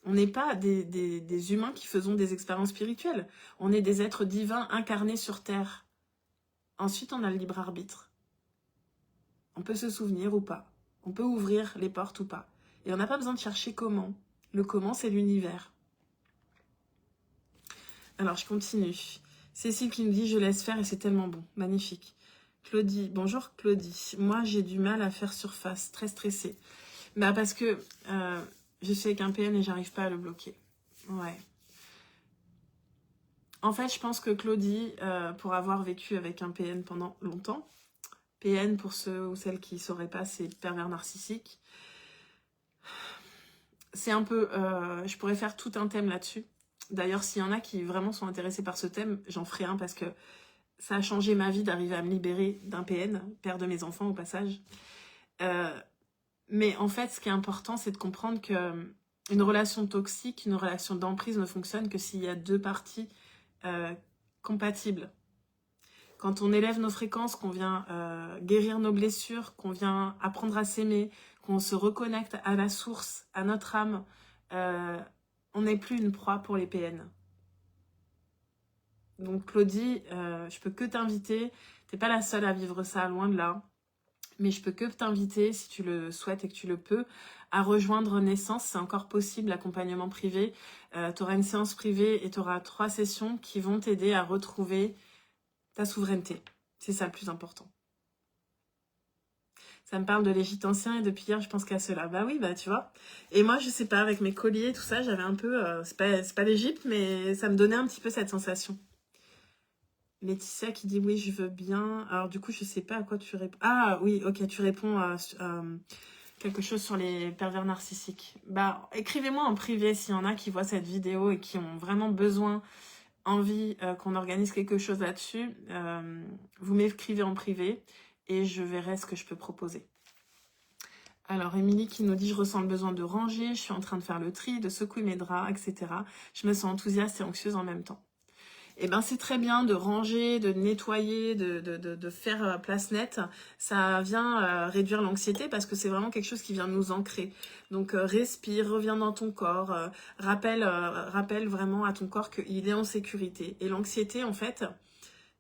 On n'est pas des humains qui faisons des expériences spirituelles. On est des êtres divins incarnés sur Terre. Ensuite, on a le libre arbitre. On peut se souvenir ou pas. On peut ouvrir les portes ou pas. Et on n'a pas besoin de chercher comment. Le comment, c'est l'univers. Alors, je continue. Cécile qui nous dit « Je laisse faire et c'est tellement bon. » Magnifique. Claudie, bonjour Claudie. Moi, j'ai du mal à faire surface, très stressée. Bah parce que je suis avec un PN et j'arrive pas à le bloquer. Ouais. En fait, je pense que Claudie, pour avoir vécu avec un PN pendant longtemps, PN, pour ceux ou celles qui ne sauraient pas, c'est pervers narcissique. C'est un peu... je pourrais faire tout un thème là-dessus. D'ailleurs, s'il y en a qui vraiment sont intéressés par ce thème, j'en ferai un parce que ça a changé ma vie d'arriver à me libérer d'un PN, père de mes enfants au passage. Mais en fait, ce qui est important, c'est de comprendre qu'une relation toxique, une relation d'emprise ne fonctionne que s'il y a deux parties compatibles. Quand on élève nos fréquences, qu'on vient guérir nos blessures, qu'on vient apprendre à s'aimer, qu'on se reconnecte à la source, à notre âme, on n'est plus une proie pour les PN. Donc Claudie, je peux que t'inviter, t'es pas la seule à vivre ça, loin de là, mais je peux que t'inviter, si tu le souhaites et que tu le peux, à rejoindre Naissance, c'est encore possible, l'accompagnement privé. Tu auras une séance privée et tu auras 3 sessions qui vont t'aider à retrouver ta souveraineté. C'est ça le plus important. Ça me parle de l'Égypte ancien et depuis hier, je pense qu'à cela. Bah oui, bah tu vois. Et moi, je sais pas, avec mes colliers et tout ça, j'avais un peu... c'est pas l'Égypte, mais ça me donnait un petit peu cette sensation. Laetitia qui dit oui, je veux bien. Alors du coup, je sais pas à quoi tu réponds. Ah oui, ok, tu réponds à quelque chose sur les pervers narcissiques. Bah, écrivez-moi en privé s'il y en a qui voient cette vidéo et qui ont vraiment besoin, envie qu'on organise quelque chose là-dessus. Vous m'écrivez en privé et je verrai ce que je peux proposer. Alors, Émilie qui nous dit « Je ressens le besoin de ranger, je suis en train de faire le tri, de secouer mes draps, etc. Je me sens enthousiaste et anxieuse en même temps. » Eh ben, c'est très bien de ranger, de nettoyer, de faire place nette. Ça vient réduire l'anxiété parce que c'est vraiment quelque chose qui vient nous ancrer. Donc, respire, reviens dans ton corps, rappelle vraiment à ton corps qu'il est en sécurité. Et l'anxiété, en fait,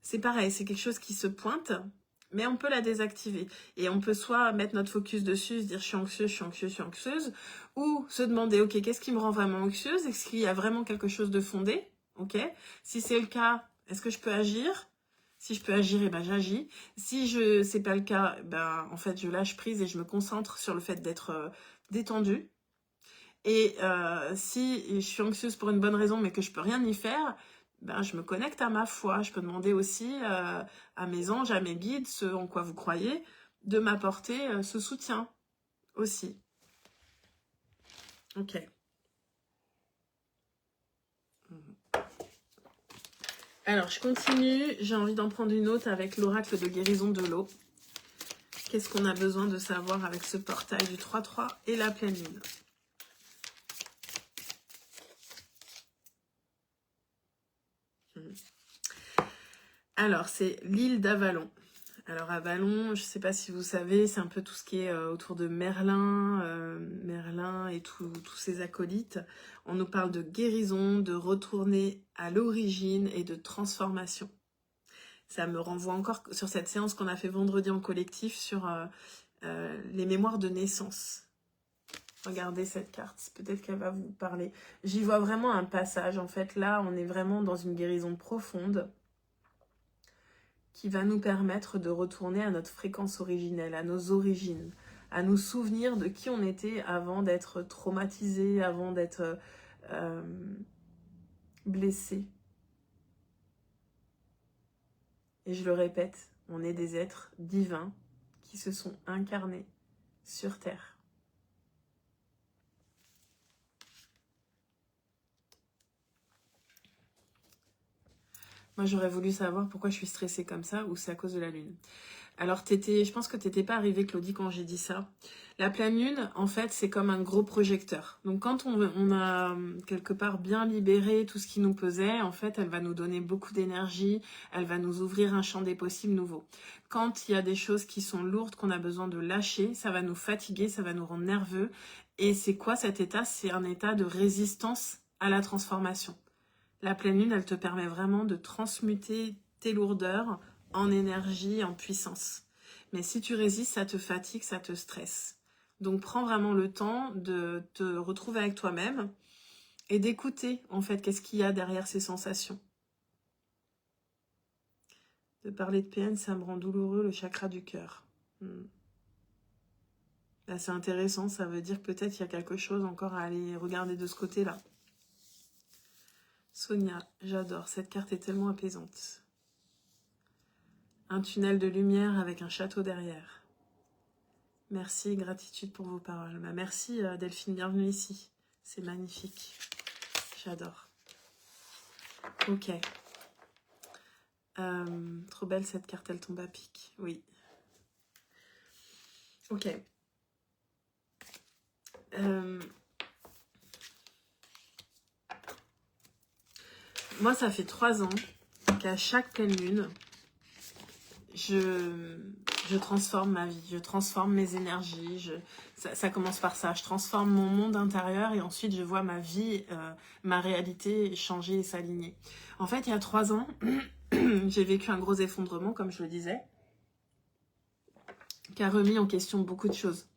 c'est pareil, c'est quelque chose qui se pointe, mais on peut la désactiver. Et on peut soit mettre notre focus dessus, se dire « je suis anxieuse, je suis anxieuse, je suis anxieuse », ou se demander « ok, qu'est-ce qui me rend vraiment anxieuse? Est-ce qu'il y a vraiment quelque chose de fondé ?» Ok. Si c'est le cas, est-ce que je peux agir? Si je peux agir, eh ben j'agis. Si c'est pas le cas, ben en fait je lâche prise et je me concentre sur le fait d'être détendue. Et si je suis anxieuse pour une bonne raison mais que je peux rien y faire, ben je me connecte à ma foi. Je peux demander aussi à mes anges, à mes guides, ce en quoi vous croyez, de m'apporter ce soutien aussi. Ok. Alors, je continue. J'ai envie d'en prendre une autre avec l'oracle de guérison de l'eau. Qu'est-ce qu'on a besoin de savoir avec ce portail du 3-3 et la pleine lune? Alors, c'est l'île d'Avalon. Alors, Avalon, je ne sais pas si vous savez, c'est un peu tout ce qui est autour de Merlin, Merlin et tous ses acolytes. On nous parle de guérison, de retourner à l'origine et de transformation. Ça me renvoie encore sur cette séance qu'on a fait vendredi en collectif sur les mémoires de naissance. Regardez cette carte, peut-être qu'elle va vous parler. J'y vois vraiment un passage. En fait, là, on est vraiment dans une guérison profonde qui va nous permettre de retourner à notre fréquence originelle, à nos origines, à nous souvenir de qui on était avant d'être traumatisé, avant d'être blessé. Et je le répète, on est des êtres divins qui se sont incarnés sur Terre. Moi, j'aurais voulu savoir pourquoi je suis stressée comme ça ou c'est à cause de la lune. Alors, je pense que t'étais pas arrivée, Claudie, quand j'ai dit ça. La pleine lune, en fait, c'est comme un gros projecteur. Donc, quand on a quelque part bien libéré tout ce qui nous pesait, en fait, elle va nous donner beaucoup d'énergie, elle va nous ouvrir un champ des possibles nouveau. Quand il y a des choses qui sont lourdes, qu'on a besoin de lâcher, ça va nous fatiguer, ça va nous rendre nerveux. Et c'est quoi cet état? C'est un état de résistance à la transformation. La pleine lune, elle te permet vraiment de transmuter tes lourdeurs en énergie, en puissance. Mais si tu résistes, ça te fatigue, ça te stresse. Donc prends vraiment le temps de te retrouver avec toi-même et d'écouter en fait qu'est-ce qu'il y a derrière ces sensations. De parler de PN, ça me rend douloureux le chakra du cœur. Là, c'est intéressant, ça veut dire que peut-être il y a quelque chose encore à aller regarder de ce côté-là. Sonia, j'adore, cette carte est tellement apaisante. Un tunnel de lumière avec un château derrière. Merci, gratitude pour vos paroles. Bah, merci Delphine, bienvenue ici. C'est magnifique. J'adore. Ok. Trop belle cette carte, elle tombe à pic. Oui. Ok. Moi, ça fait 3 ans qu'à chaque pleine lune, je transforme ma vie, je transforme mes énergies, ça commence par ça, je transforme mon monde intérieur et ensuite je vois ma vie, ma réalité changer et s'aligner. En fait, il y a 3 ans, j'ai vécu un gros effondrement, comme je le disais, qui a remis en question beaucoup de choses,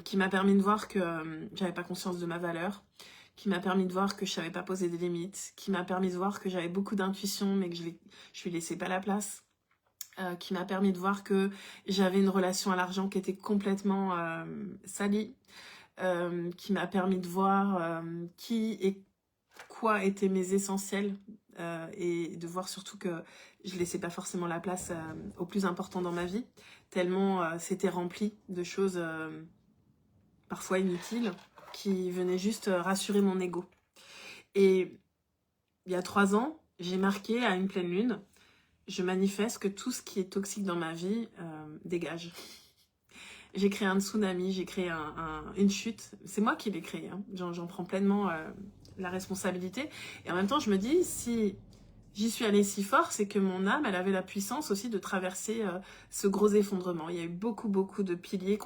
qui m'a permis de voir que j'avais pas conscience de ma valeur, qui m'a permis de voir que je savais pas poser des limites, qui m'a permis de voir que j'avais beaucoup d'intuition mais que je lui laissais pas la place. Qui m'a permis de voir que j'avais une relation à l'argent qui était complètement salie, qui m'a permis de voir qui et quoi étaient mes essentiels et de voir surtout que je laissais pas forcément la place au plus important dans ma vie, tellement c'était rempli de choses parfois inutiles qui venaient juste rassurer mon ego. Et il y a 3 ans, j'ai marqué à une pleine lune, je manifeste que tout ce qui est toxique dans ma vie dégage. J'ai créé un tsunami, j'ai créé une chute. C'est moi qui l'ai créé, hein. J'en prends pleinement la responsabilité. Et en même temps, je me dis, si j'y suis allée si fort, c'est que mon âme, elle avait la puissance aussi de traverser ce gros effondrement. Il y a eu beaucoup de piliers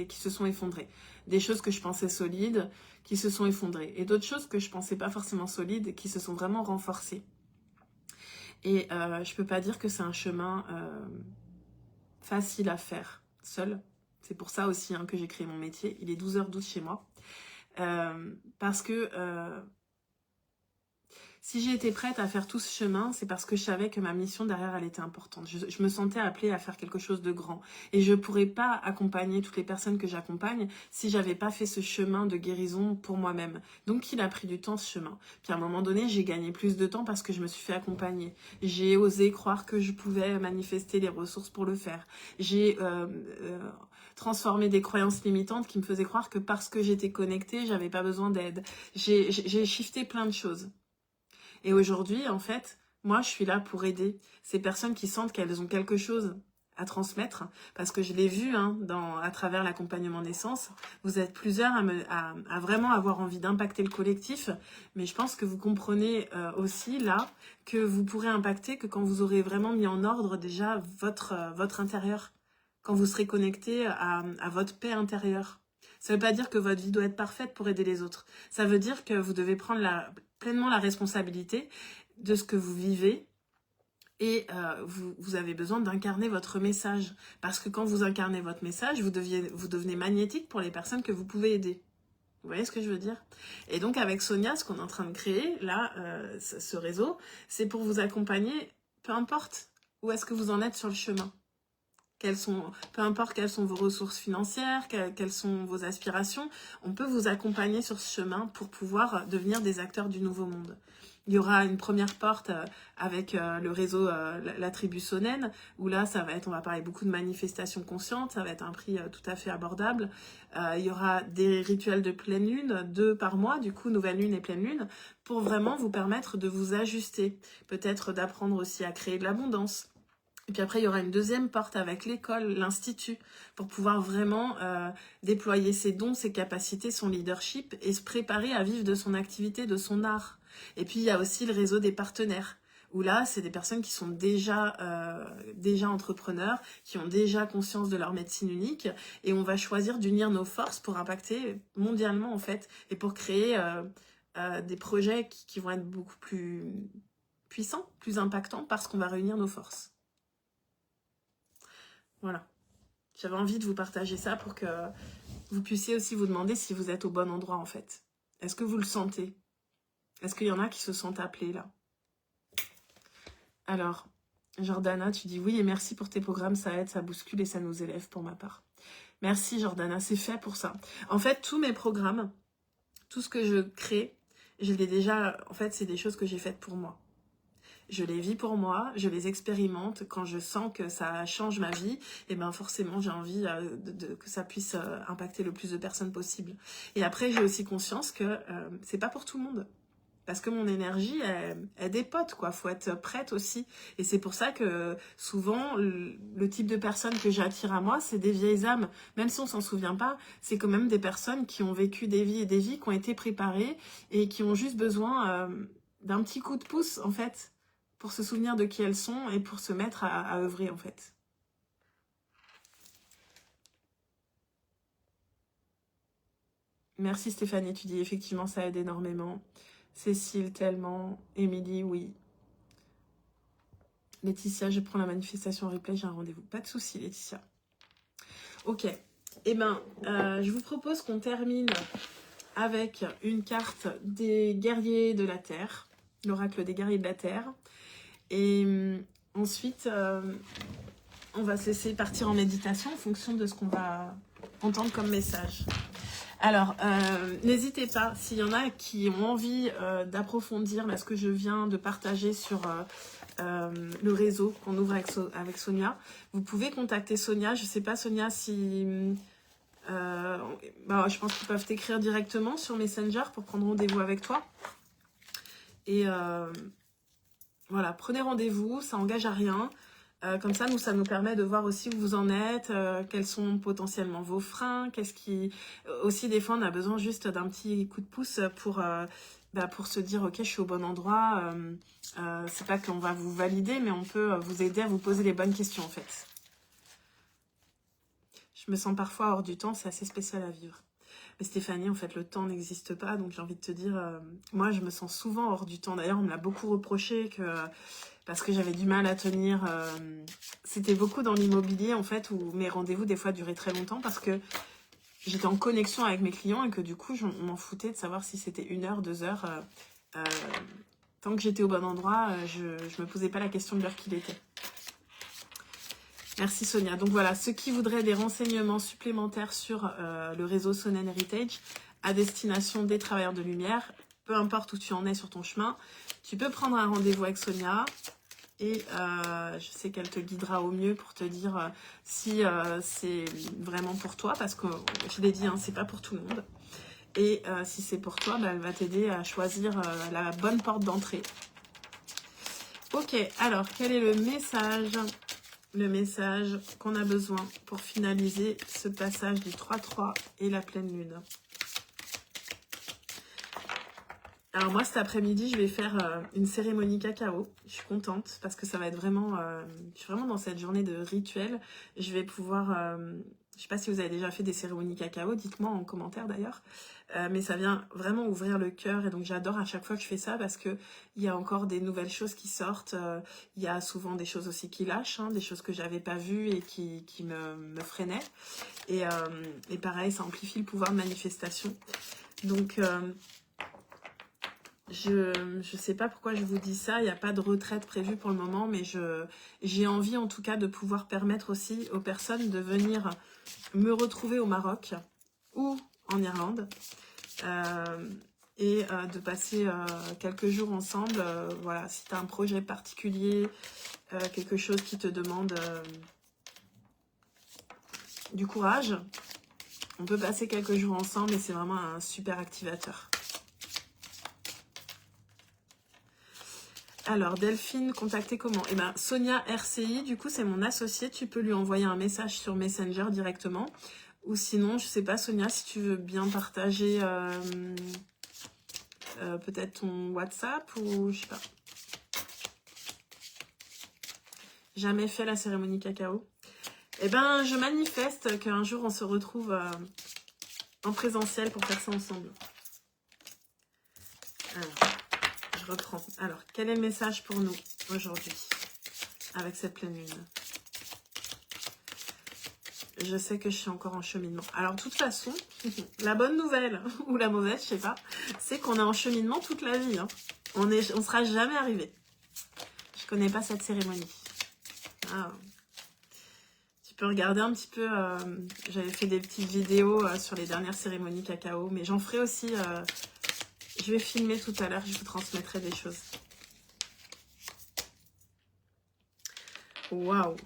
qui se sont effondrés. Des choses que je pensais solides, qui se sont effondrées. Et d'autres choses que je pensais pas forcément solides, qui se sont vraiment renforcées. Et je peux pas dire que c'est un chemin facile à faire seul. C'est pour ça aussi que j'ai créé mon métier. Il est 12h12 chez moi. Parce que si j'ai été prête à faire tout ce chemin, c'est parce que je savais que ma mission derrière, elle était importante. Je me sentais appelée à faire quelque chose de grand. Et je ne pourrais pas accompagner toutes les personnes que j'accompagne si j'avais pas fait ce chemin de guérison pour moi-même. Donc, il a pris du temps, ce chemin. Puis à un moment donné, j'ai gagné plus de temps parce que je me suis fait accompagner. J'ai osé croire que je pouvais manifester les ressources pour le faire. J'ai transformé des croyances limitantes qui me faisaient croire que parce que j'étais connectée, j'avais pas besoin d'aide. J'ai shifté plein de choses. Et aujourd'hui, en fait, moi, je suis là pour aider ces personnes qui sentent qu'elles ont quelque chose à transmettre, parce que je l'ai vu à travers l'accompagnement naissance. Vous êtes plusieurs à vraiment avoir envie d'impacter le collectif, mais je pense que vous comprenez aussi là que vous pourrez impacter que quand vous aurez vraiment mis en ordre déjà votre intérieur, quand vous serez connecté à votre paix intérieure. Ça ne veut pas dire que votre vie doit être parfaite pour aider les autres. Ça veut dire que vous devez prendre pleinement la responsabilité de ce que vous vivez et vous avez besoin d'incarner votre message. Parce que quand vous incarnez votre message, vous devenez magnétique pour les personnes que vous pouvez aider. Vous voyez ce que je veux dire? Et donc avec Sonia, ce qu'on est en train de créer, là, ce réseau, c'est pour vous accompagner, peu importe où est-ce que vous en êtes sur le chemin. Peu importe quelles sont vos ressources financières, quelles sont vos aspirations, on peut vous accompagner sur ce chemin pour pouvoir devenir des acteurs du nouveau monde. Il y aura une première porte avec le réseau la tribu Sonen, où là, on va parler beaucoup de manifestations conscientes, ça va être un prix tout à fait abordable. Il y aura des rituels de pleine lune, 2 par mois, du coup, nouvelle lune et pleine lune, pour vraiment vous permettre de vous ajuster. Peut-être d'apprendre aussi à créer de l'abondance, Et puis après, il y aura une deuxième porte avec l'école, l'institut, pour pouvoir vraiment déployer ses dons, ses capacités, son leadership et se préparer à vivre de son activité, de son art. Et puis, il y a aussi le réseau des partenaires, où là, c'est des personnes qui sont déjà entrepreneurs, qui ont déjà conscience de leur médecine unique, et on va choisir d'unir nos forces pour impacter mondialement, en fait, et pour créer des projets qui vont être beaucoup plus puissants, plus impactants, parce qu'on va réunir nos forces. Voilà. J'avais envie de vous partager ça pour que vous puissiez aussi vous demander si vous êtes au bon endroit, en fait. Est-ce que vous le sentez? Est-ce qu'il y en a qui se sentent appelés, là? Alors, Jordana, tu dis oui et merci pour tes programmes, ça aide, ça bouscule et ça nous élève pour ma part. Merci, Jordana, c'est fait pour ça. En fait, tous mes programmes, tout ce que je crée, je l'ai déjà... En fait, c'est des choses que j'ai faites pour moi. Je les vis pour moi, je les expérimente. Quand je sens que ça change ma vie, et ben forcément j'ai envie que ça puisse impacter le plus de personnes possible. Et après j'ai aussi conscience que c'est pas pour tout le monde. Parce que mon énergie, elle dépote, quoi. Faut être prête aussi. Et c'est pour ça que souvent, le type de personnes que j'attire à moi, c'est des vieilles âmes. Même si on s'en souvient pas, c'est quand même des personnes qui ont vécu des vies et des vies, qui ont été préparées et qui ont juste besoin d'un petit coup de pouce, en fait, pour se souvenir de qui elles sont et pour se mettre à œuvrer, en fait. Merci Stéphanie, tu dis effectivement ça aide énormément. Cécile, tellement. Émilie, oui. Laetitia, je prends la manifestation en replay, j'ai un rendez-vous. Pas de souci, Laetitia. Ok. Eh ben, je vous propose qu'on termine avec une carte des guerriers de la Terre, l'oracle des guerriers de la Terre. Et ensuite, on va se laisser partir en méditation en fonction de ce qu'on va entendre comme message. Alors, n'hésitez pas, s'il y en a qui ont envie d'approfondir ce que je viens de partager sur le réseau qu'on ouvre avec Sonia, vous pouvez contacter Sonia. Je ne sais pas, Sonia, si... je pense qu'ils peuvent t'écrire directement sur Messenger pour prendre rendez-vous avec toi. Et voilà, prenez rendez-vous, ça n'engage à rien. Comme ça, ça nous permet de voir aussi où vous en êtes, quels sont potentiellement vos freins, qu'est-ce qui... Aussi, des fois, on a besoin juste d'un petit coup de pouce pour se dire, ok, je suis au bon endroit. C'est pas qu'on va vous valider, mais on peut vous aider à vous poser les bonnes questions, en fait. Je me sens parfois hors du temps, c'est assez spécial à vivre. Mais Stéphanie, en fait, le temps n'existe pas, donc j'ai envie de te dire, moi, je me sens souvent hors du temps. D'ailleurs, on me l'a beaucoup reproché parce que j'avais du mal à tenir. C'était beaucoup dans l'immobilier, en fait, où mes rendez-vous, des fois, duraient très longtemps parce que j'étais en connexion avec mes clients et que du coup, je m'en foutais de savoir si c'était 1 heure, 2 heures. Tant que j'étais au bon endroit, je me posais pas la question de l'heure qu'il était. Merci Sonia. Donc voilà, ceux qui voudraient des renseignements supplémentaires sur le réseau Sonnen Heritage à destination des travailleurs de lumière, peu importe où tu en es sur ton chemin, tu peux prendre un rendez-vous avec Sonia et je sais qu'elle te guidera au mieux pour te dire si c'est vraiment pour toi, parce que je l'ai dit, c'est pas pour tout le monde. Et si c'est pour toi, elle va t'aider à choisir la bonne porte d'entrée. Ok, alors quel est le message qu'on a besoin pour finaliser ce passage du 3-3 et la pleine lune? Alors moi cet après-midi je vais faire une cérémonie cacao. Je suis contente parce que ça va être vraiment... je suis vraiment dans cette journée de rituel. Je vais pouvoir... je sais pas si vous avez déjà fait des cérémonies cacao, dites-moi en commentaire d'ailleurs. Mais ça vient vraiment ouvrir le cœur et donc j'adore à chaque fois que je fais ça parce que il y a encore des nouvelles choses qui sortent. Il y a souvent des choses aussi qui lâchent, des choses que j'avais pas vues et qui me freinaient. Et pareil, ça amplifie le pouvoir de manifestation. Donc... je sais pas pourquoi je vous dis ça, il n'y a pas de retraite prévue pour le moment, mais j'ai envie en tout cas de pouvoir permettre aussi aux personnes de venir me retrouver au Maroc ou en Irlande et de passer quelques jours ensemble. Voilà, si tu as un projet particulier, quelque chose qui te demande du courage, on peut passer quelques jours ensemble et c'est vraiment un super activateur. Alors, Delphine, contacter comment? Eh ben, Sonia RCI, du coup, c'est mon associée. Tu peux lui envoyer un message sur Messenger directement. Ou sinon, je sais pas, Sonia, si tu veux bien partager peut-être ton WhatsApp ou je sais pas. Jamais fait la cérémonie cacao. Eh ben, je manifeste qu'un jour, on se retrouve en présentiel pour faire ça ensemble. Alors, je reprends. Alors, quel est le message pour nous aujourd'hui avec cette pleine lune? Je sais que je suis encore en cheminement. Alors, de toute façon, la bonne nouvelle, ou la mauvaise, je sais pas, c'est qu'on est en cheminement toute la vie. Hein. On sera jamais arrivé. Je connais pas cette cérémonie. Ah. Tu peux regarder un petit peu. J'avais fait des petites vidéos sur les dernières cérémonies cacao, mais j'en ferai aussi. Je vais filmer tout à l'heure. Je vous transmettrai des choses. Waouh!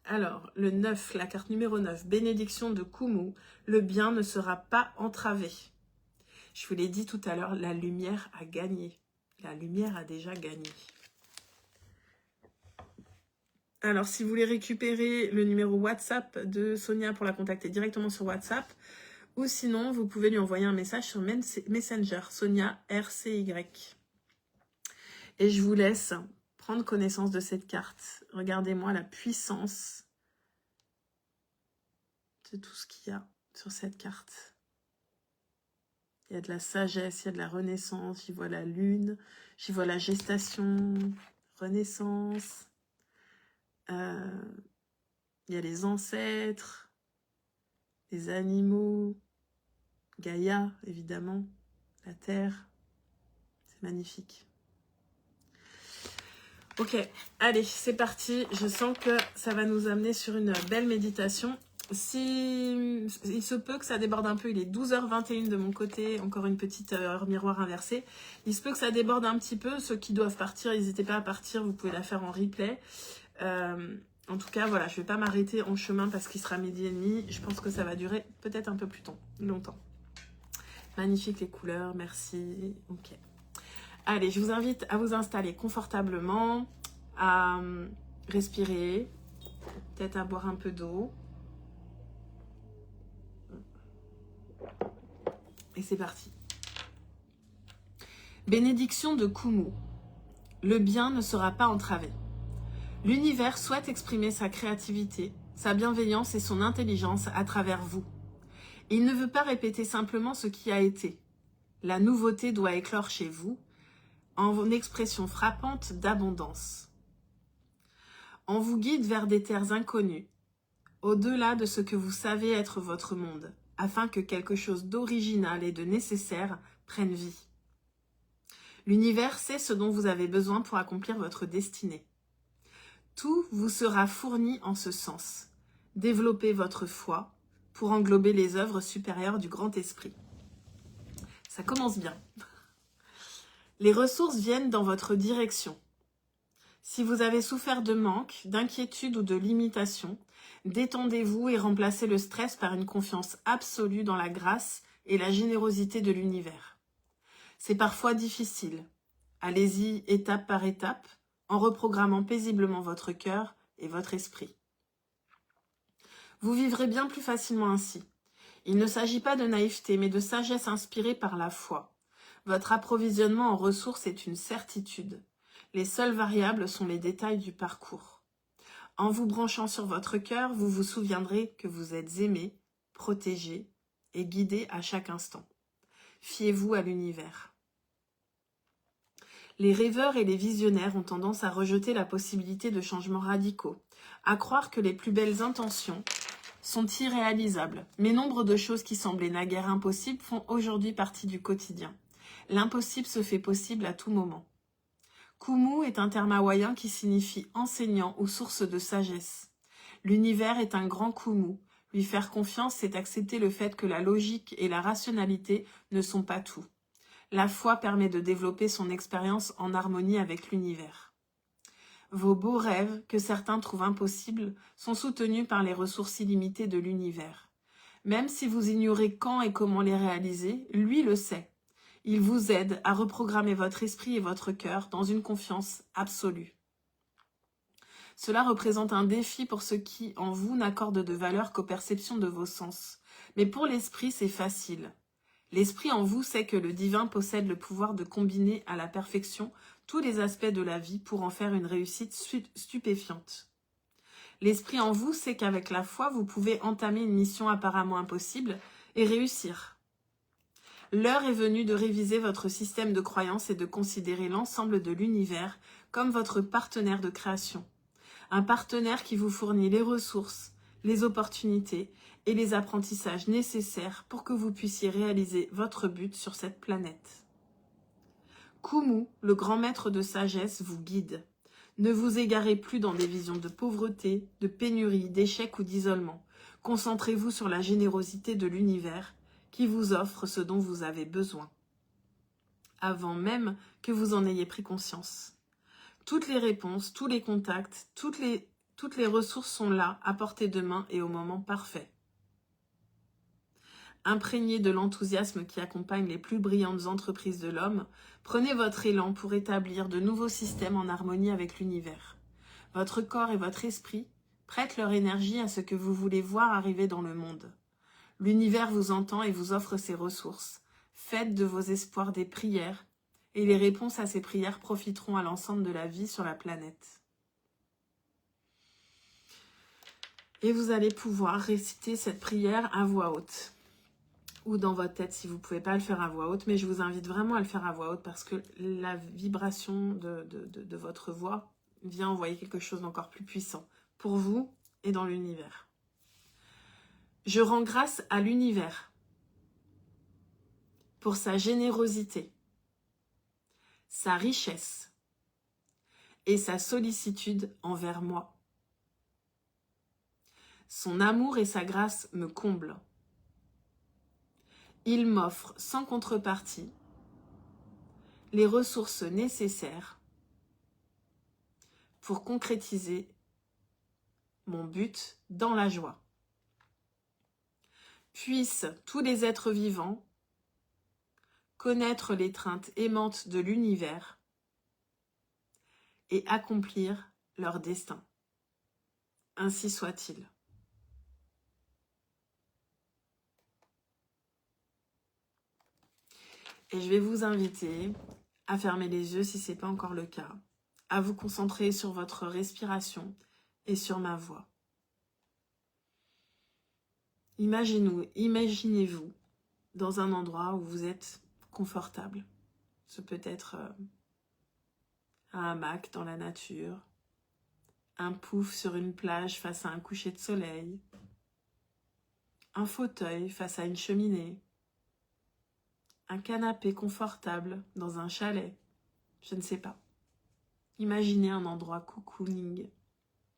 Alors, le 9, la carte numéro 9, bénédiction de Kumu, le bien ne sera pas entravé. Je vous l'ai dit tout à l'heure, la lumière a gagné. La lumière a déjà gagné. Alors, si vous voulez récupérer le numéro WhatsApp de Sonia pour la contacter directement sur WhatsApp, ou sinon, vous pouvez lui envoyer un message sur Messenger, Sonia RCY. Et je vous laisse prendre connaissance de cette carte. Regardez-moi la puissance de tout ce qu'il y a sur cette carte. Il y a de la sagesse, il y a de la renaissance, j'y vois la lune, j'y vois la gestation, renaissance. Il y a les ancêtres, les animaux, Gaïa, évidemment, la terre. C'est magnifique. Ok, allez, c'est parti. Je sens que ça va nous amener sur une belle méditation. Si il se peut que ça déborde un peu, il est 12h21 de mon côté, encore une petite heure miroir inversée. Il se peut que ça déborde un petit peu. Ceux qui doivent partir, n'hésitez pas à partir, vous pouvez la faire en replay. En tout cas, voilà, je ne vais pas m'arrêter en chemin parce qu'il sera 12h30. Je pense que ça va durer peut-être un peu plus longtemps. Magnifique les couleurs, merci. Ok. Allez, je vous invite à vous installer confortablement, à respirer, peut-être à boire un peu d'eau. Et c'est parti. Bénédiction de Kumu. Le bien ne sera pas entravé. L'univers souhaite exprimer sa créativité, sa bienveillance et son intelligence à travers vous. Il ne veut pas répéter simplement ce qui a été. La nouveauté doit éclore chez vous en expression frappante d'abondance. On vous guide vers des terres inconnues, au-delà de ce que vous savez être votre monde, afin que quelque chose d'original et de nécessaire prenne vie. L'univers sait ce dont vous avez besoin pour accomplir votre destinée. Tout vous sera fourni en ce sens. Développez votre foi pour englober les œuvres supérieures du grand esprit. Ça commence bien. Les ressources viennent dans votre direction. Si vous avez souffert de manque, d'inquiétude ou de limitation, détendez-vous et remplacez le stress par une confiance absolue dans la grâce et la générosité de l'univers. C'est parfois difficile. Allez-y étape par étape, en reprogrammant paisiblement votre cœur et votre esprit. Vous vivrez bien plus facilement ainsi. Il ne s'agit pas de naïveté, mais de sagesse inspirée par la foi. Votre approvisionnement en ressources est une certitude. Les seules variables sont les détails du parcours. En vous branchant sur votre cœur, vous vous souviendrez que vous êtes aimé, protégé et guidé à chaque instant. Fiez-vous à l'univers. Les rêveurs et les visionnaires ont tendance à rejeter la possibilité de changements radicaux, à croire que les plus belles intentions sont irréalisables. Mais nombre de choses qui semblaient naguère impossibles font aujourd'hui partie du quotidien. L'impossible se fait possible à tout moment. Kumu est un terme hawaïen qui signifie enseignant ou source de sagesse. L'univers est un grand Kumu. Lui faire confiance, c'est accepter le fait que la logique et la rationalité ne sont pas tout. La foi permet de développer son expérience en harmonie avec l'univers. Vos beaux rêves, que certains trouvent impossibles, sont soutenus par les ressources illimitées de l'univers. Même si vous ignorez quand et comment les réaliser, lui le sait. Il vous aide à reprogrammer votre esprit et votre cœur dans une confiance absolue. Cela représente un défi pour ceux qui, en vous, n'accordent de valeur qu'aux perceptions de vos sens. Mais pour l'esprit, c'est facile. L'esprit en vous sait que le divin possède le pouvoir de combiner à la perfection tous les aspects de la vie pour en faire une réussite stupéfiante. L'esprit en vous sait qu'avec la foi, vous pouvez entamer une mission apparemment impossible et réussir. L'heure est venue de réviser votre système de croyances et de considérer l'ensemble de l'univers comme votre partenaire de création. Un partenaire qui vous fournit les ressources, les opportunités et les apprentissages nécessaires pour que vous puissiez réaliser votre but sur cette planète. Kumu, le grand maître de sagesse, vous guide. Ne vous égarez plus dans des visions de pauvreté, de pénurie, d'échec ou d'isolement. Concentrez-vous sur la générosité de l'univers qui vous offre ce dont vous avez besoin, avant même que vous en ayez pris conscience. Toutes les réponses, tous les contacts, toutes les ressources sont là, à portée de main et au moment parfait. Imprégné de l'enthousiasme qui accompagne les plus brillantes entreprises de l'homme, prenez votre élan pour établir de nouveaux systèmes en harmonie avec l'univers. Votre corps et votre esprit prêtent leur énergie à ce que vous voulez voir arriver dans le monde. L'univers vous entend et vous offre ses ressources. Faites de vos espoirs des prières, et les réponses à ces prières profiteront à l'ensemble de la vie sur la planète. Et vous allez pouvoir réciter cette prière à voix haute, ou dans votre tête si vous ne pouvez pas le faire à voix haute, mais je vous invite vraiment à le faire à voix haute parce que la vibration de votre voix vient envoyer quelque chose d'encore plus puissant pour vous et dans l'univers. Je rends grâce à l'univers pour sa générosité, sa richesse et sa sollicitude envers moi. Son amour et sa grâce me comblent. Il m'offre sans contrepartie les ressources nécessaires pour concrétiser mon but dans la joie. Puissent tous les êtres vivants connaître l'étreinte aimante de l'univers et accomplir leur destin. Ainsi soit-il. Et je vais vous inviter à fermer les yeux si ce n'est pas encore le cas, à vous concentrer sur votre respiration et sur ma voix. Imaginez-vous dans un endroit où vous êtes confortable. Ce peut être un hamac dans la nature, un pouf sur une plage face à un coucher de soleil, un fauteuil face à une cheminée, un canapé confortable dans un chalet, je ne sais pas. Imaginez un endroit cocooning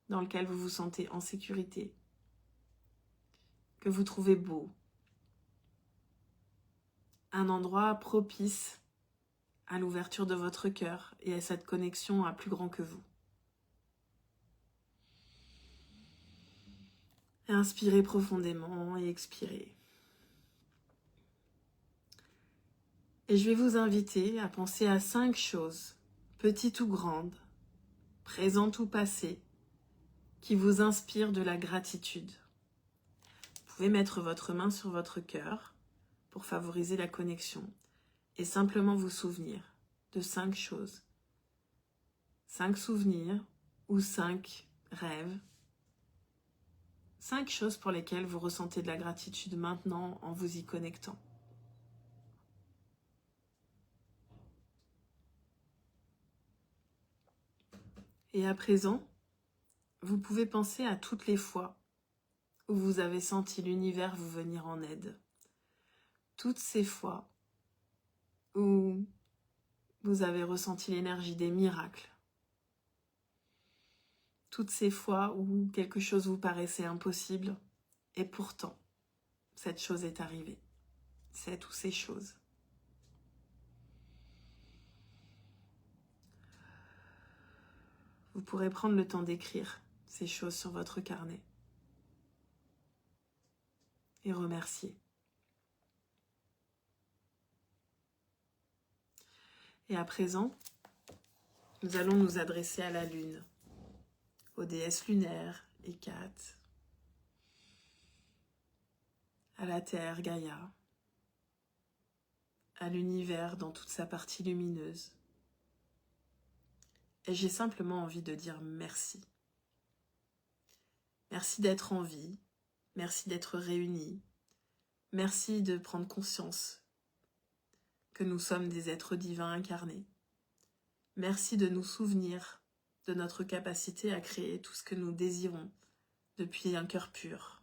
dans lequel vous vous sentez en sécurité, que vous trouvez beau. Un endroit propice à l'ouverture de votre cœur et à cette connexion à plus grand que vous. Inspirez profondément et expirez. Et je vais vous inviter à penser à 5 choses, petites ou grandes, présentes ou passées, qui vous inspirent de la gratitude. Vous pouvez mettre votre main sur votre cœur pour favoriser la connexion et simplement vous souvenir de 5 choses. 5 souvenirs ou 5 rêves. 5 choses pour lesquelles vous ressentez de la gratitude maintenant en vous y connectant. Et à présent, vous pouvez penser à toutes les fois où vous avez senti l'univers vous venir en aide. Toutes ces fois où vous avez ressenti l'énergie des miracles. Toutes ces fois où quelque chose vous paraissait impossible et pourtant, cette chose est arrivée. Cette ou ces choses. Vous pourrez prendre le temps d'écrire ces choses sur votre carnet et remercier. Et à présent, nous allons nous adresser à la Lune, aux déesses lunaires, Hécate, à la Terre, Gaïa, à l'univers dans toute sa partie lumineuse. Et j'ai simplement envie de dire merci. Merci d'être en vie, merci d'être réunis, merci de prendre conscience que nous sommes des êtres divins incarnés. Merci de nous souvenir de notre capacité à créer tout ce que nous désirons depuis un cœur pur.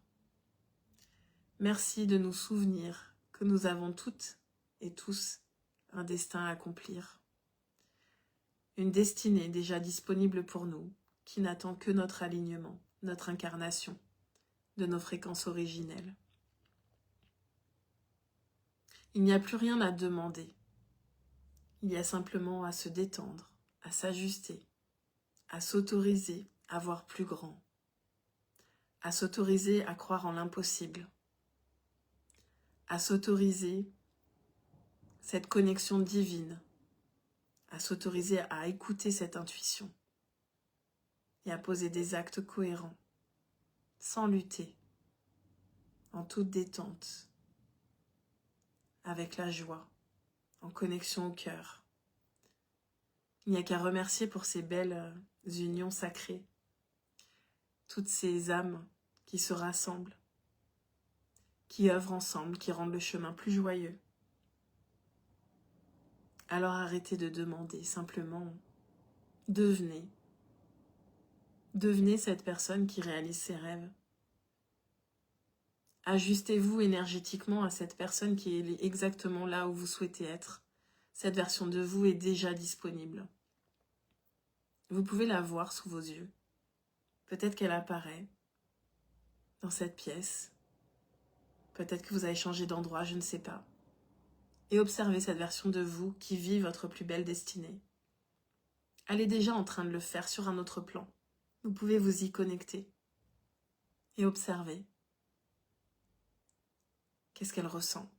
Merci de nous souvenir que nous avons toutes et tous un destin à accomplir. Une destinée déjà disponible pour nous, qui n'attend que notre alignement, notre incarnation de nos fréquences originelles. Il n'y a plus rien à demander. Il y a simplement à se détendre, à s'ajuster, à s'autoriser à voir plus grand, à s'autoriser à croire en l'impossible, à s'autoriser cette connexion divine, à s'autoriser à écouter cette intuition et à poser des actes cohérents, sans lutter, en toute détente, avec la joie, en connexion au cœur. Il n'y a qu'à remercier pour ces belles unions sacrées, toutes ces âmes qui se rassemblent, qui œuvrent ensemble, qui rendent le chemin plus joyeux. Alors arrêtez de demander, simplement devenez. Devenez cette personne qui réalise ses rêves. Ajustez-vous énergétiquement à cette personne qui est exactement là où vous souhaitez être. Cette version de vous est déjà disponible. Vous pouvez la voir sous vos yeux. Peut-être qu'elle apparaît dans cette pièce. Peut-être que vous avez changé d'endroit, je ne sais pas. Et observez cette version de vous qui vit votre plus belle destinée. Elle est déjà en train de le faire sur un autre plan. Vous pouvez vous y connecter et observer. Qu'est-ce qu'elle ressent?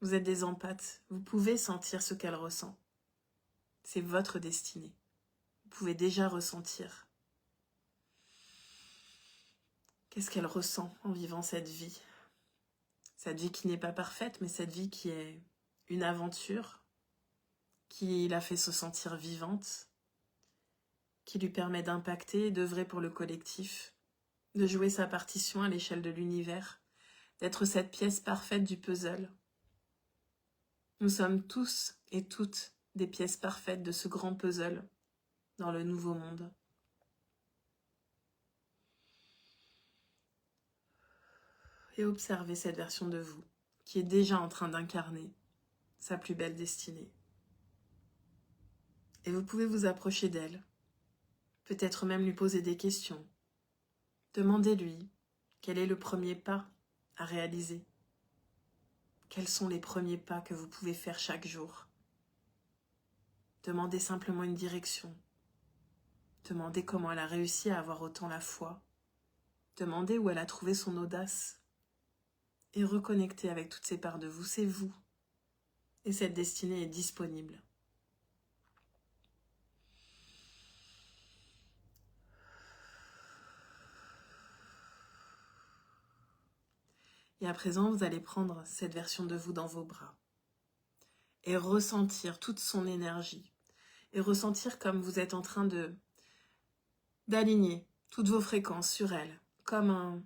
Vous êtes des empathes, vous pouvez sentir ce qu'elle ressent. C'est votre destinée. Vous pouvez déjà ressentir. Qu'est-ce qu'elle ressent en vivant cette vie? Cette vie qui n'est pas parfaite, mais cette vie qui est une aventure, qui la fait se sentir vivante, qui lui permet d'impacter, d'œuvrer pour le collectif, de jouer sa partition à l'échelle de l'univers, d'être cette pièce parfaite du puzzle. Nous sommes tous et toutes des pièces parfaites de ce grand puzzle dans le nouveau monde. Et observez cette version de vous qui est déjà en train d'incarner sa plus belle destinée. Et vous pouvez vous approcher d'elle, peut-être même lui poser des questions. Demandez-lui quel est le premier pas à réaliser. Quels sont les premiers pas que vous pouvez faire chaque jour? Demandez simplement une direction. Demandez comment elle a réussi à avoir autant la foi. Demandez où elle a trouvé son audace. Et reconnectez avec toutes ces parts de vous, c'est vous. Et cette destinée est disponible. Et à présent, vous allez prendre cette version de vous dans vos bras et ressentir toute son énergie. Et ressentir comme vous êtes en train d'aligner toutes vos fréquences sur elle, comme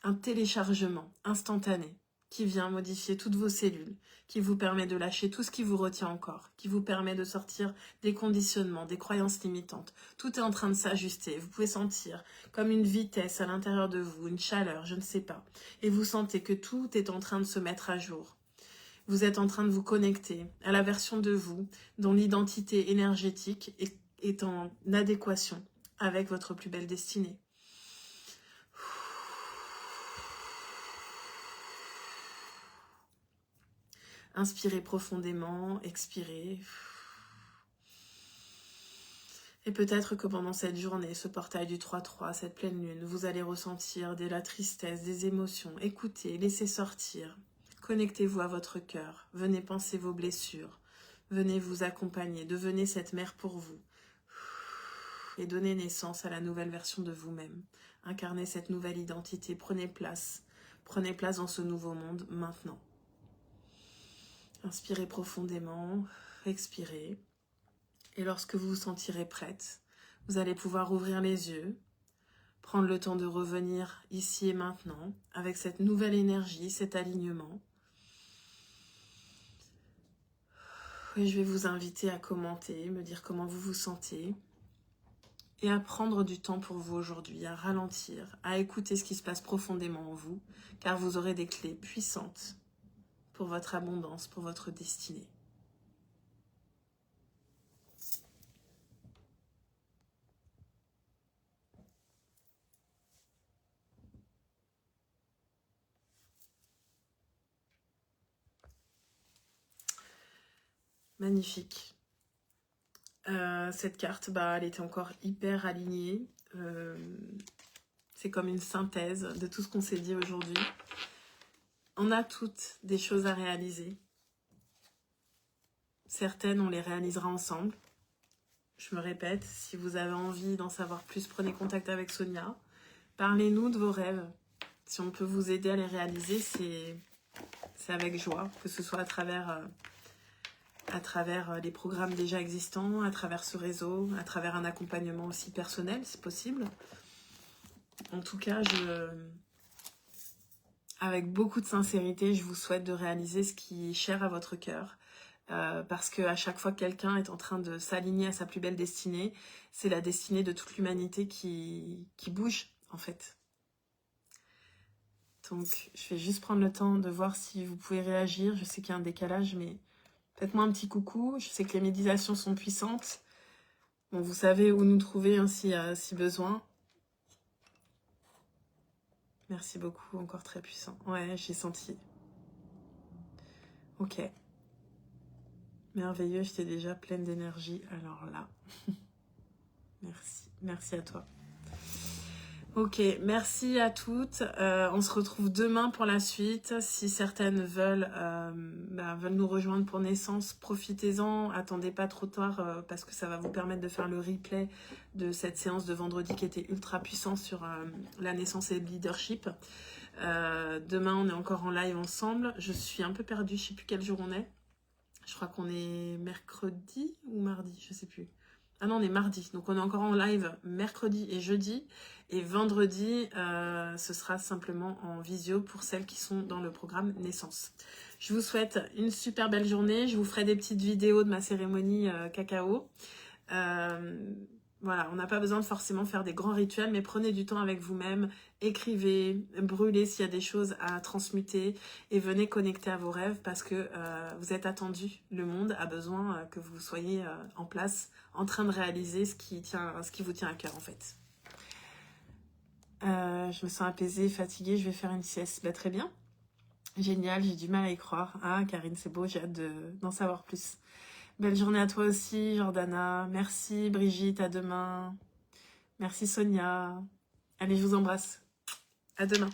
un téléchargement instantané qui vient modifier toutes vos cellules, qui vous permet de lâcher tout ce qui vous retient encore, qui vous permet de sortir des conditionnements, des croyances limitantes. Tout est en train de s'ajuster. Vous pouvez sentir comme une vitesse à l'intérieur de vous, une chaleur, je ne sais pas. Et vous sentez que tout est en train de se mettre à jour. Vous êtes en train de vous connecter à la version de vous dont l'identité énergétique est en adéquation avec votre plus belle destinée. Inspirez profondément, expirez. Et peut-être que pendant cette journée, ce portail du 3-3, cette pleine lune, vous allez ressentir de la tristesse, des émotions. Écoutez, laissez sortir. Connectez-vous à votre cœur. Venez penser vos blessures. Venez vous accompagner, devenez cette mère pour vous. Et donnez naissance à la nouvelle version de vous-même. Incarnez cette nouvelle identité, prenez place dans ce nouveau monde maintenant. Inspirez profondément, expirez. Et lorsque vous vous sentirez prête, vous allez pouvoir ouvrir les yeux, prendre le temps de revenir ici et maintenant, avec cette nouvelle énergie, cet alignement. Et je vais vous inviter à commenter, me dire comment vous vous sentez. Et à prendre du temps pour vous aujourd'hui, à ralentir, à écouter ce qui se passe profondément en vous, car vous aurez des clés puissantes pour votre abondance, pour votre destinée. Magnifique. Cette carte, elle était encore hyper alignée. C'est comme une synthèse de tout ce qu'on s'est dit aujourd'hui. On a toutes des choses à réaliser. Certaines, on les réalisera ensemble. Je me répète, si vous avez envie d'en savoir plus, prenez contact avec Sonia. Parlez-nous de vos rêves. Si on peut vous aider à les réaliser, c'est avec joie, que ce soit à travers les programmes déjà existants, à travers ce réseau, à travers un accompagnement aussi personnel, si possible. En tout cas, avec beaucoup de sincérité, je vous souhaite de réaliser ce qui est cher à votre cœur. Parce qu'à chaque fois que quelqu'un est en train de s'aligner à sa plus belle destinée, c'est la destinée de toute l'humanité qui bouge, en fait. Donc, je vais juste prendre le temps de voir si vous pouvez réagir. Je sais qu'il y a un décalage, mais faites-moi un petit coucou. Je sais que les méditations sont puissantes. Bon, vous savez où nous trouver hein, si besoin. Merci beaucoup, encore très puissant. Ouais, j'ai senti. Ok. Merveilleux, j'étais déjà pleine d'énergie. Alors là, merci à toi. Ok, merci à toutes. On se retrouve demain pour la suite. Si certaines veulent nous rejoindre pour naissance, profitez-en. Attendez pas trop tard parce que ça va vous permettre de faire le replay de cette séance de vendredi qui était ultra puissante sur la naissance et le leadership. Demain, on est encore en live ensemble. Je suis un peu perdue, je sais plus quel jour on est. Je crois qu'on est mercredi ou mardi, je sais plus. Ah non, on est mardi, donc on est encore en live mercredi et jeudi. Et vendredi, ce sera simplement en visio pour celles qui sont dans le programme Naissance. Je vous souhaite une super belle journée. Je vous ferai des petites vidéos de ma cérémonie cacao. Voilà, on n'a pas besoin de forcément faire des grands rituels, mais prenez du temps avec vous-même, écrivez, brûlez s'il y a des choses à transmuter et venez connecter à vos rêves parce que vous êtes attendus. Le monde a besoin que vous soyez en place, en train de réaliser ce qui vous tient à cœur en fait. Je me sens apaisée, fatiguée, je vais faire une sieste. Très bien. Génial, j'ai du mal à y croire. Ah, Karine, c'est beau, j'ai hâte d'en savoir plus. Belle journée à toi aussi, Jordana. Merci, Brigitte, à demain. Merci, Sonia. Allez, je vous embrasse. À demain.